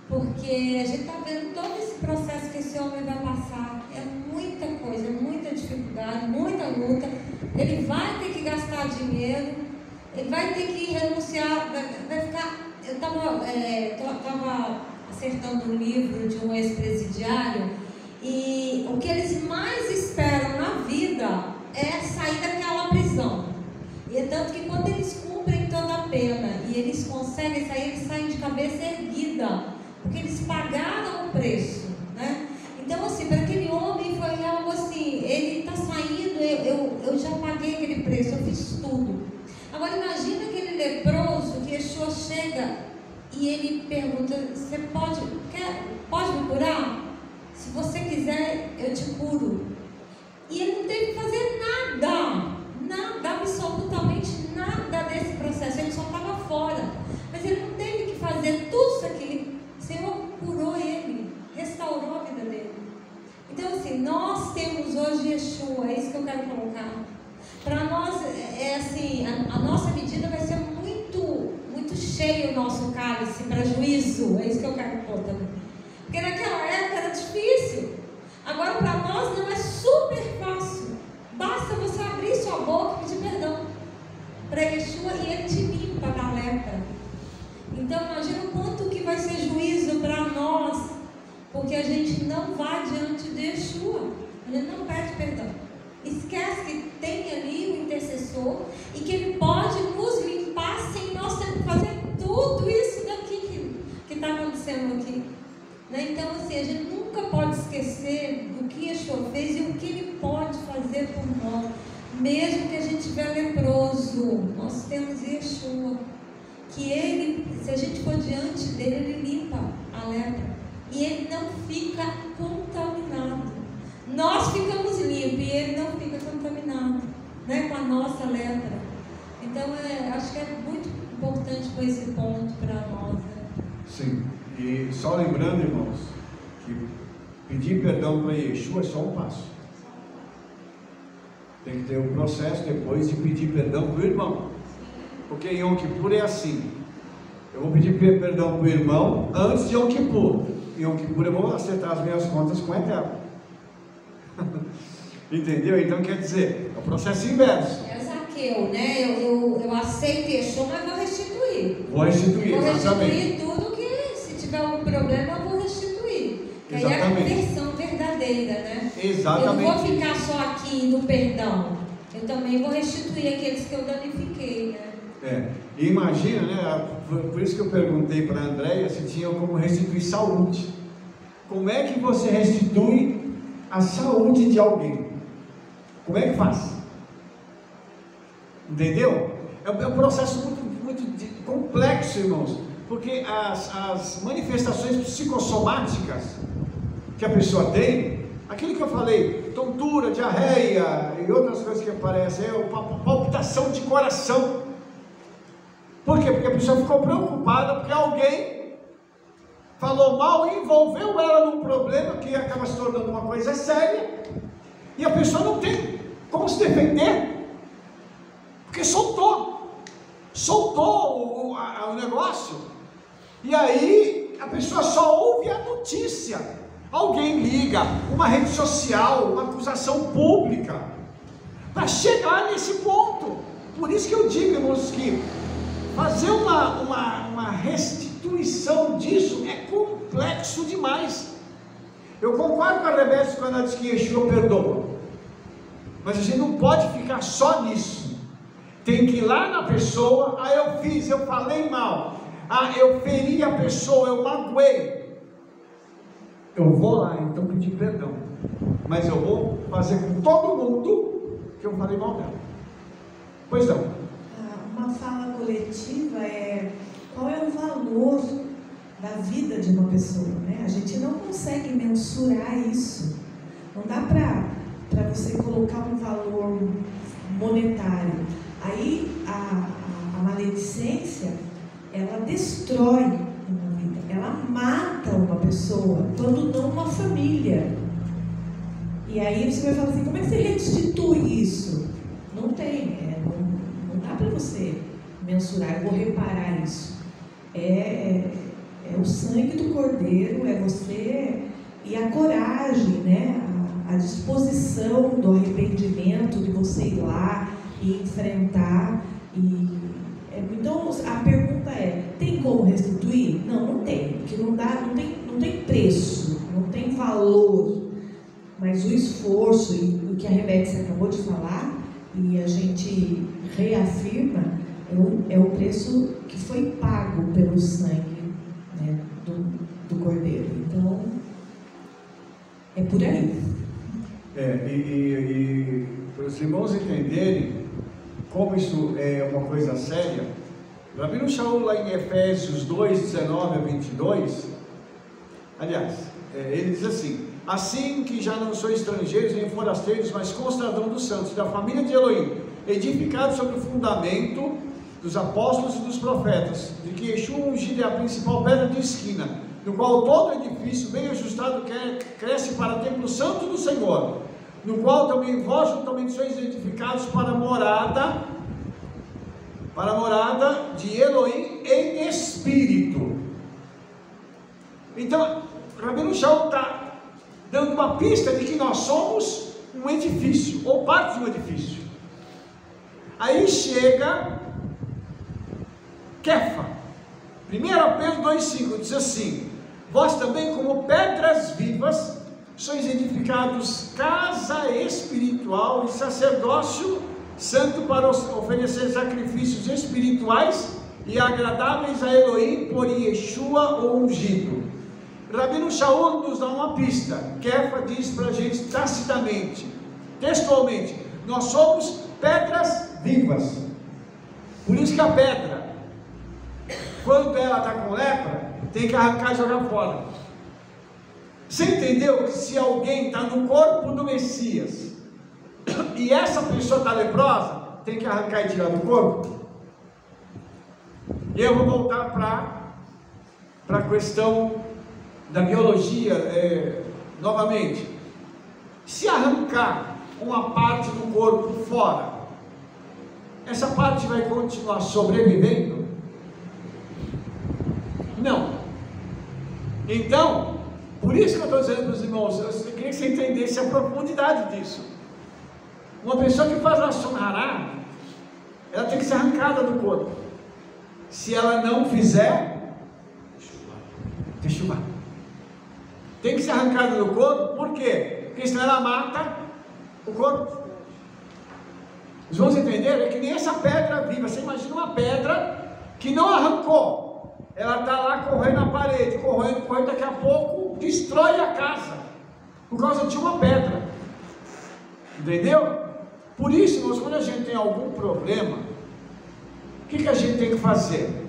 Porque a gente está vendo todo esse processo que esse homem vai passar. É muita coisa, muita dificuldade, muita luta. Ele vai ter que gastar dinheiro, ele vai ter que renunciar, vai ficar... Eu estava acertando um livro de um ex-presidiário e o que eles mais esperam na vida é sair daquela prisão. E é tanto que quando eles cumprem toda a pena e eles conseguem sair, eles saem de cabeça erguida, porque eles pagaram o preço, né? Então, assim, para aquele homem foi algo assim, ele está saindo, eu já paguei aquele preço, eu fiz tudo. Agora imagina aquele leproso que Yeshua chega e ele pergunta, você pode me curar? Se você quiser, eu te curo. E ele não teve que fazer nada, absolutamente nada desse processo, ele só estava fora. Mas ele não teve que fazer tudo isso aqui. O Senhor curou ele, restaurou a vida dele. Então, assim, nós temos hoje Yeshua, é isso que eu quero colocar. Para nós, é assim, a nossa medida vai ser muito, muito cheio o nosso cálice para juízo, é isso que eu quero pôr também. Porque naquela época era difícil, agora para nós não é super fácil. Basta você abrir sua boca e pedir perdão para Yeshua e ele te limpa da lepra. Então imagina o quanto que vai ser juízo para nós, porque a gente não vai diante de Yeshua, a gente não pede perdão. Esquece que tem ali o intercessor e que ele pode nos limpar sem nós termos que fazer tudo isso daqui que está acontecendo aqui, né? Então assim, a gente nunca pode esquecer do que Yeshua fez e o que ele pode fazer por nós. Mesmo que a gente estiver leproso, nós temos Yeshua, que ele, se a gente for diante dele, ele limpa a lepra e ele não fica contaminado. Nós ficamos limpos e ele não fica contaminado, né, com a nossa lepra. Então, acho que é muito importante com esse ponto para nós. Né? Sim, e só lembrando, irmãos, que pedir perdão para Yeshua é só um passo. Tem que ter um processo depois de pedir perdão para o irmão. Porque em Yom Kippur é assim. Eu vou pedir perdão para o irmão antes de Yom Kippur. Em Yom Kippur eu vou acertar as minhas contas com o Eterno. Entendeu? Então quer dizer, é o processo inverso. É Zaqueu, né? Eu aceito Yeshua, mas vou restituir. Vou restituir, exatamente. Restituir tudo que, se tiver algum problema, eu vou restituir. Que aí é a Exatamente. versão verdadeira, né? Exatamente. Eu não vou ficar só aqui no perdão. Eu também vou restituir aqueles que eu danifiquei, né? E imagina, né? Por isso que eu perguntei para a Andréia se tinha como restituir saúde. Como é que você restitui a saúde de alguém? Como é que faz? Entendeu? É um processo muito complexo, irmãos, porque as manifestações psicossomáticas que a pessoa tem, aquilo que eu falei, tontura, diarreia e outras coisas que aparecem, palpitação de coração. Por quê? Porque a pessoa ficou preocupada porque alguém falou mal e envolveu ela num problema que acaba se tornando uma coisa séria, e a pessoa não tem como se defender, porque soltou o negócio, e aí a pessoa só ouve a notícia, alguém liga, uma rede social, uma acusação pública, para chegar nesse ponto. Por isso que eu digo, irmãos, que fazer uma restituição disso é complexo demais. Eu concordo com a Rebeca quando ela diz que Yeshua perdoa, mas a gente não pode ficar só nisso. Tem que ir lá na pessoa, eu falei mal, eu feri a pessoa, eu magoei, eu vou lá então pedir perdão, mas eu vou fazer com todo mundo que eu falei mal dela. Pois não. Uma fala coletiva qual é o valor da vida de uma pessoa, né? A gente não consegue mensurar isso. Não dá para você colocar um valor monetário. Aí a maledicência, ela destrói uma vida, ela mata uma pessoa, quando não uma família. E aí você vai falar assim, como é que você restitui isso? Não tem, não dá para você mensurar, eu vou reparar isso. É o sangue do Cordeiro, é você, e a coragem, né? A disposição do arrependimento, de você ir lá e enfrentar. Então a pergunta é, tem como restituir? Não tem, porque não tem preço, não tem valor. Mas o esforço, e o que a Rebeca acabou de falar, e a gente reafirma, é o preço que foi pago pelo sangue, né, do Cordeiro. Então, é por aí. E para os irmãos entenderem como isso é uma coisa séria, Rabino Shaul lá em Efésios 2, 19 a 22, aliás, ele diz assim: assim que já não sois estrangeiros nem forasteiros, mas concidadãos dos santos, da família de Elohim, edificados sobre o fundamento dos apóstolos e dos profetas, de que Yeshua ungido é a principal pedra de esquina, no qual todo edifício bem ajustado cresce para o templo santo do Senhor, no qual também vós juntamente sois edificados para a morada de Elohim em espírito. Então, Rabino Shaul está dando uma pista de que nós somos um edifício, ou parte de um edifício. Aí chega Kefa, 1 Pedro 2,5, diz assim: vós também, como pedras vivas, sois edificados casa espiritual e sacerdócio santo para oferecer sacrifícios espirituais e agradáveis a Elohim por Yeshua o ungido. Rabino Shaul nos dá uma pista. Kefa diz para a gente tacitamente, textualmente: nós somos pedras vivas. Por isso que a pedra, quando ela está com lepra, tem que arrancar e jogar fora. Você entendeu que se alguém está no corpo do Messias e essa pessoa está leprosa, tem que arrancar e tirar do corpo? E eu vou voltar para a questão da biologia novamente. Se arrancar uma parte do corpo fora, essa parte vai continuar sobrevivendo? Não. Então, por isso que eu estou dizendo para os irmãos, eu queria que você entendesse a profundidade disso. Uma pessoa que faz Lashon Hará, ela tem que ser arrancada do corpo. Se ela não fizer, Teshuvah. Tem que ser arrancada do corpo, por quê? Porque senão ela mata o corpo. Os irmãos entenderam? É que nem essa pedra viva. Você imagina uma pedra que não arrancou, ela está lá correndo na parede, correndo, daqui a pouco destrói a casa, por causa de uma pedra. Entendeu? Por isso, irmãos, quando a gente tem algum problema, o que a gente tem que fazer?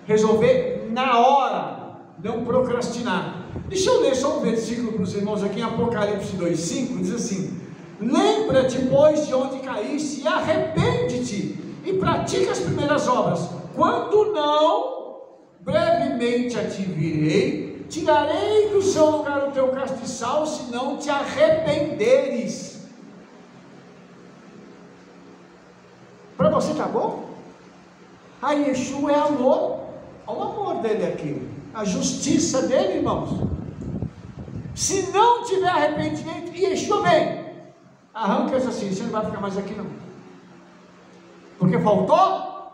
Resolver na hora, não procrastinar. Deixa eu ler só um versículo para os irmãos aqui em Apocalipse 2,5, diz assim: lembra-te, pois, de onde caíste, e arrepende-te, e pratica as primeiras obras. Quando não, brevemente a te virei, tirarei do seu lugar o teu castiçal, se não te arrependeres. Para você está bom? A Yeshua é amor. Olha o amor dele aqui, a justiça dele, irmãos. Se não tiver arrependimento, Yeshua vem, arranca isso assim, você não vai ficar mais aqui não, porque faltou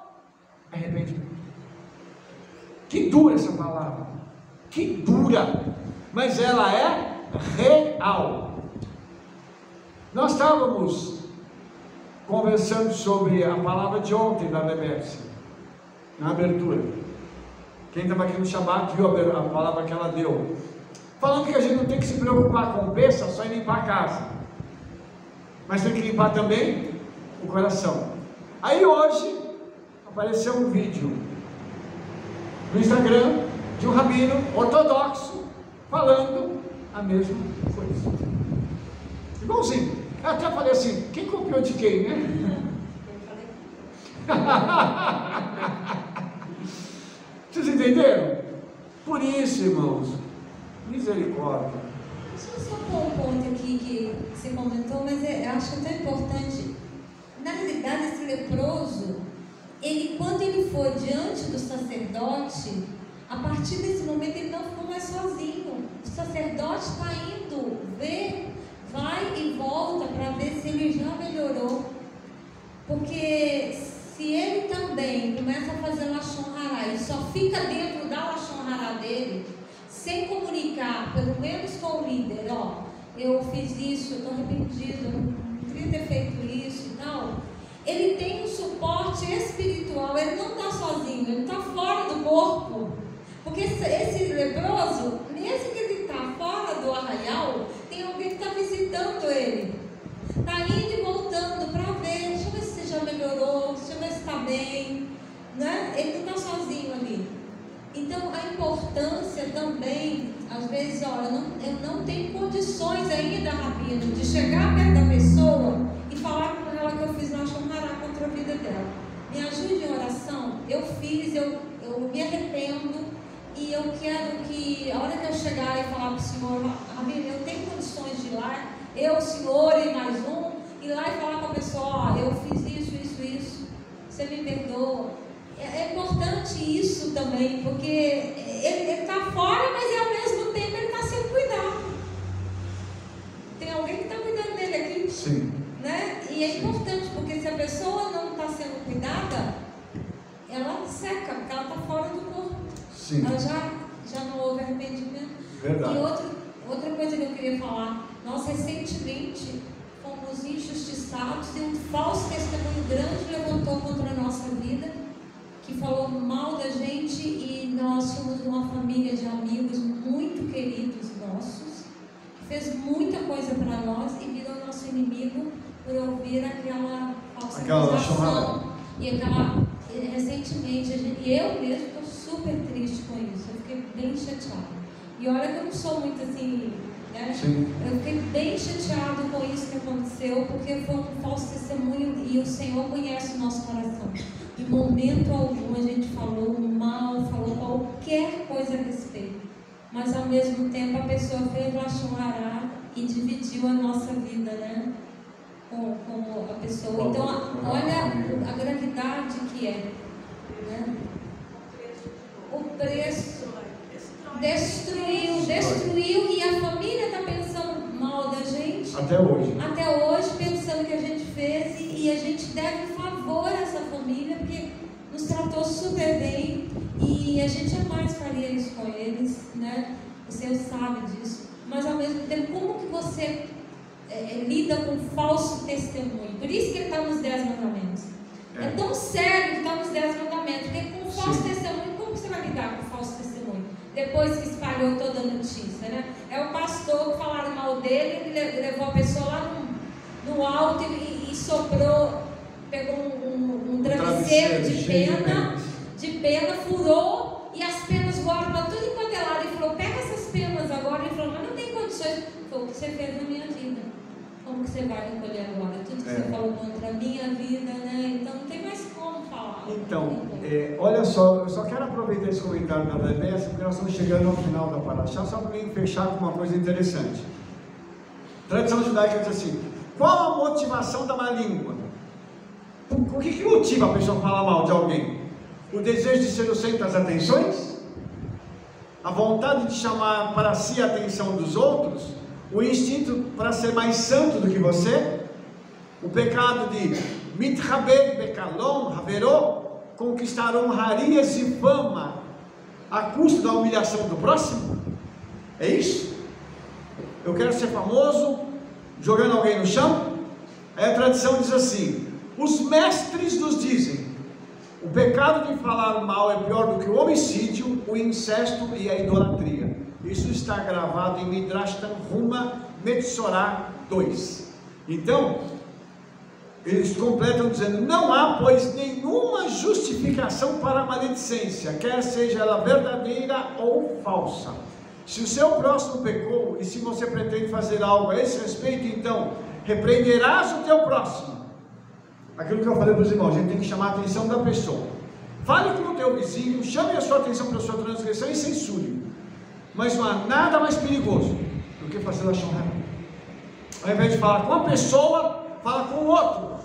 arrependimento. Que dura essa palavra, que dura, mas ela é real. Nós estávamos conversando sobre a palavra de ontem da Rebeca, na abertura. Quem estava aqui no Shabbat viu a palavra que ela deu, falando que a gente não tem que se preocupar com peça só em limpar a casa, mas tem que limpar também o coração. Aí hoje apareceu um vídeo no Instagram de um rabino ortodoxo falando a mesma coisa, igualzinho. Eu até falei assim: quem copiou de quem, né? Vocês entenderam? Por isso, irmãos, misericórdia. Deixa eu só pôr um ponto aqui que você comentou, mas eu acho que é tão importante. Na realidade, esse leproso, quando ele foi diante do sacerdote, a partir desse momento ele não ficou mais sozinho. O sacerdote está indo ver, vai e volta para ver se ele já melhorou. Porque se ele também começa a fazer lashon hará e só fica dentro da lashon hará dele, sem comunicar, pelo menos com o líder, eu fiz isso, eu estou arrependido, não queria ter feito isso e tal. Ele tem um suporte espiritual, ele não está sozinho, ele está fora do corpo. Porque esse leproso, mesmo que ele está fora do arraial, tem alguém que está visitando ele. Está indo e voltando para ver, deixa eu ver se você já melhorou, deixa eu ver se está bem. Né? Ele não está sozinho ali. Então, a importância também, às vezes, eu não tenho condições ainda, Rabino, de chegar perto da pessoa e falar com ela que eu fiz lashon hará contra a vida dela. Me ajude em oração. Eu fiz, eu me arrependo e eu quero que, a hora que eu chegar e falar para o Senhor, Rabino, eu tenho condições de ir lá, eu, o Senhor e mais um, ir lá e falar com a pessoa, eu fiz isso, você me perdoa. É importante isso também, porque ele está fora, mas ao mesmo tempo ele está sendo cuidado. Tem alguém que está cuidando dele aqui? Sim. Né? E é importante, porque se a pessoa não está sendo cuidada, ela seca, porque ela está fora do corpo. Sim. Ela já não houve arrependimento. Verdade. E outra coisa que eu queria falar, nós recentemente fomos injustiçados e um falso testemunho grande levantou contra a nossa vida, que falou mal da gente, e nós somos uma família de amigos muito queridos nossos, que fez muita coisa para nós e virou nosso inimigo por ouvir aquela falsa acusação. E recentemente, eu mesmo estou super triste com isso, eu fiquei bem chateada. E olha que eu não sou muito assim, né? Sim. Eu fiquei bem chateado com isso que aconteceu, porque foi um falso testemunho e o Senhor conhece o nosso coração. Em momento algum a gente falou mal, falou qualquer coisa a respeito, mas ao mesmo tempo a pessoa fez lashon hará e dividiu a nossa vida, né? Com a pessoa. Então, olha a gravidade que é, né? O preço destruiu, e a família está pensando mal da gente Até hoje, pensando que a gente fez, e a gente deve favor a essa família, porque nos tratou super bem, e a gente jamais faria isso com eles, né? O Senhor sabe disso, mas ao mesmo tempo, como que você lida com falso testemunho? Por isso que ele está nos 10 mandamentos. É tão sério que está nos 10 mandamentos, porque com falso testemunho, como você vai lidar com falso testemunho? Depois que espalhou toda a notícia, né? É o pastor que falaram mal dele, ele levou a pessoa lá no alto e soprou, pegou um travesseiro de pena, furou, e as penas voaram para tudo enquanto é lado. Ele falou, pega essas penas agora. Ele falou, mas não tem condições. Ele falou, o que você fez na minha vida, como que você vai recolher agora? Tudo que você falou contra a minha vida, né? Então não tem mais como falar. Então, olha só, eu só quero aproveitar esse comentário da Rebessa, porque nós estamos chegando ao final da paraxá, só para mim fechar com uma coisa interessante. A tradição judaica diz assim: qual a motivação da má língua? O que motiva a pessoa a falar mal de alguém? O desejo de ser o centro das atenções? A vontade de chamar para si a atenção dos outros? O instinto para ser mais santo do que você? O pecado de mitchaber bekalom haveró, conquistar honrarias e fama a custo da humilhação do próximo? É isso? Eu quero ser famoso jogando alguém no chão? Aí a tradição diz assim: os mestres nos dizem, o pecado de falar mal é pior do que o homicídio, o incesto e a idolatria. Isso está gravado em Midrash Tanhuma Metzorah 2. Então, eles completam dizendo: não há, pois, nenhuma justificação para a maledicência, quer seja ela verdadeira ou falsa. Se o seu próximo pecou, e se você pretende fazer algo a esse respeito, então repreenderás o teu próximo. Aquilo que eu falei para os irmãos, a gente tem que chamar a atenção da pessoa. Fale com o teu vizinho, chame a sua atenção para a sua transgressão e censure. Mas não há nada mais perigoso do que fazer lashon hará. Ao invés de falar com uma pessoa, fala com o outro,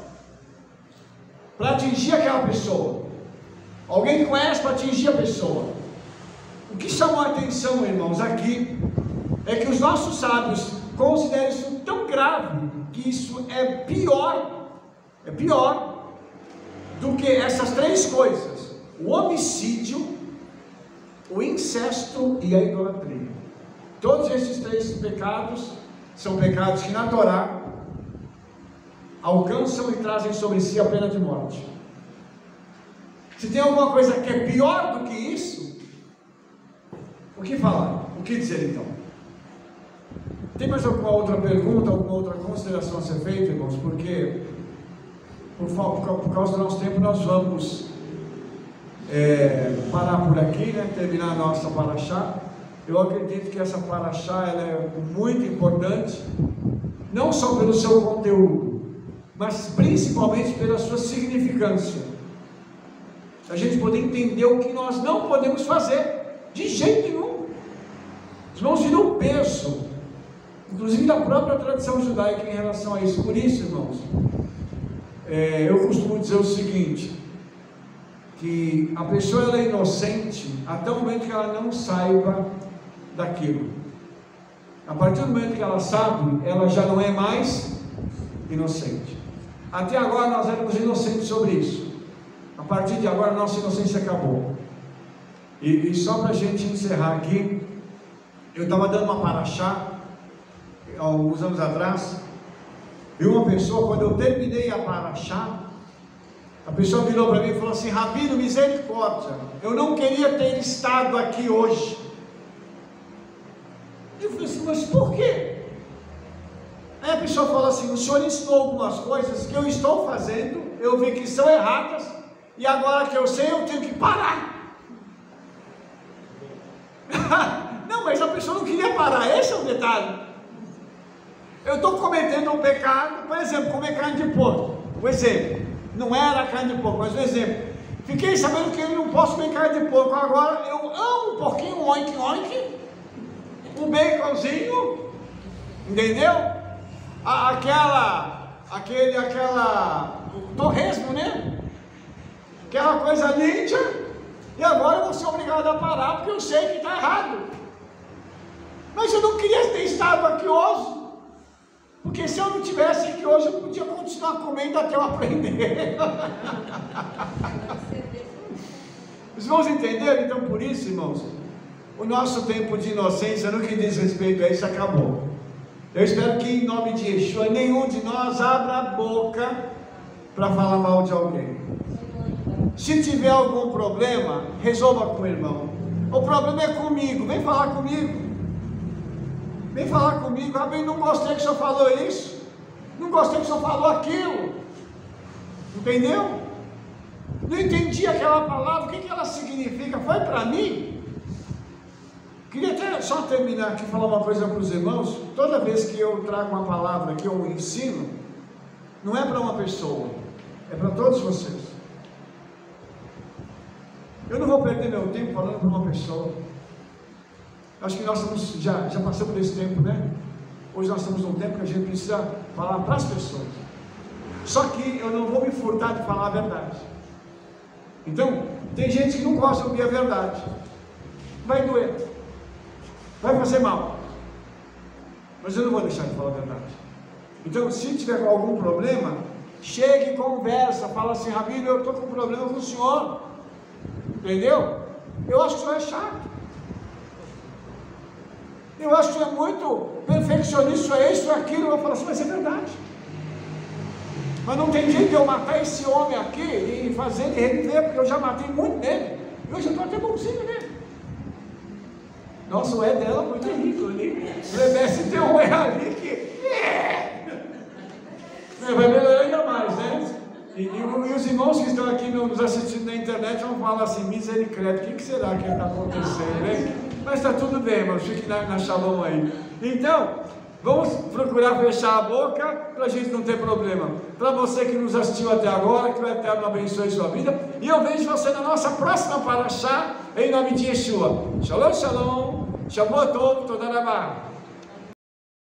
para atingir aquela pessoa. Alguém que conhece para atingir a pessoa. O que chamou a atenção, irmãos, aqui, é que os nossos sábios consideram isso tão grave, que isso é pior do que essas três coisas: o homicídio, o incesto e a idolatria. Todos esses três pecados são pecados que na Torá alcançam e trazem sobre si a pena de morte. Se tem alguma coisa que é pior do que isso, o que falar? O que dizer então? Tem mais alguma outra pergunta, alguma outra consideração a ser feita, irmãos? Porque por causa do nosso tempo nós vamos parar por aqui, né? Terminar a nossa paraxá. Eu acredito que essa paraxá ela é muito importante, não só pelo seu conteúdo, mas principalmente pela sua significância. A gente poder entender o que nós não podemos fazer, de jeito nenhum. Os irmãos viram o peso, inclusive da própria tradição judaica em relação a isso. Por isso, irmãos, eu costumo dizer o seguinte, que a pessoa ela é inocente até o momento que ela não saiba daquilo. A partir do momento que ela sabe, ela já não é mais inocente. Até agora nós éramos inocentes sobre isso. A partir de agora a nossa inocência acabou. E só para a gente encerrar aqui, eu estava dando uma paraxá alguns anos atrás, e uma pessoa, quando eu terminei a paraxá, a pessoa virou para mim e falou assim: Rabino, misericórdia, eu não queria ter estado aqui hoje. Eu falei assim: mas por quê? Aí a pessoa falou assim: o senhor ensinou algumas coisas que eu estou fazendo, eu vi que são erradas, e agora que eu sei, eu tenho que parar. Não, mas a pessoa não queria parar, esse é o detalhe. Eu estou cometendo um pecado, por exemplo, comer carne de porco. O exemplo, não era carne de porco, mas o exemplo. Fiquei sabendo que eu não posso comer carne de porco, agora eu amo um porquinho, um oink, um baconzinho, entendeu? O torresmo, né? Aquela coisa linda, e agora eu vou ser obrigado a parar, porque eu sei que está errado. Mas eu não queria ter estado aqui hoje, porque se eu não tivesse aqui hoje, eu podia continuar comendo até eu aprender. Os irmãos entenderam? Então, por isso, irmãos, o nosso tempo de inocência, no que diz respeito a isso, acabou. Eu espero que, em nome de Yeshua, nenhum de nós abra a boca para falar mal de alguém. Se tiver algum problema, resolva com o irmão. O problema é comigo, vem falar comigo. Vem falar comigo. Rabino, não gostei que o senhor falou isso, não gostei que o senhor falou aquilo, entendeu? Não entendi aquela palavra, o que ela significa, foi para mim? Queria até só terminar aqui, falar uma coisa para os irmãos. Toda vez que eu trago uma palavra que eu ensino, não é para uma pessoa, é para todos vocês. Eu não vou perder meu tempo falando para uma pessoa. Acho que nós já passamos desse tempo, né? Hoje nós estamos num tempo que a gente precisa falar para as pessoas. Só que eu não vou me furtar de falar a verdade. Então, tem gente que não gosta de ouvir a verdade. Vai doer, vai fazer mal, mas eu não vou deixar de falar a verdade. Então, se tiver algum problema, chegue e conversa, fala assim: Rabino, eu estou com um problema com o senhor, entendeu? Eu acho que o senhor é chato, eu acho que o senhor é muito perfeccionista, isso é isso, é aquilo. Eu vou falar assim: mas é verdade, mas não tem jeito de eu matar esse homem aqui e fazer ele reviver, porque eu já matei muito nele, e hoje eu estou até bonzinho nele. Nossa, o é dela foi terrível ali. O Rebece tem um é ali que vai melhorar ainda mais, né? E os irmãos que estão aqui nos assistindo na internet vão falar assim: misericórdia, o que será que está acontecendo, né? Mas está tudo bem, irmãos, fique na shalom aí. Então, vamos procurar fechar a boca para a gente não ter problema. Para você que nos assistiu até agora, que o Eterno abençoe sua vida. E eu vejo você na nossa próxima paraxá, em nome de Yeshua. Shalom, shalom. Shavuot Tov, Toda Rabá.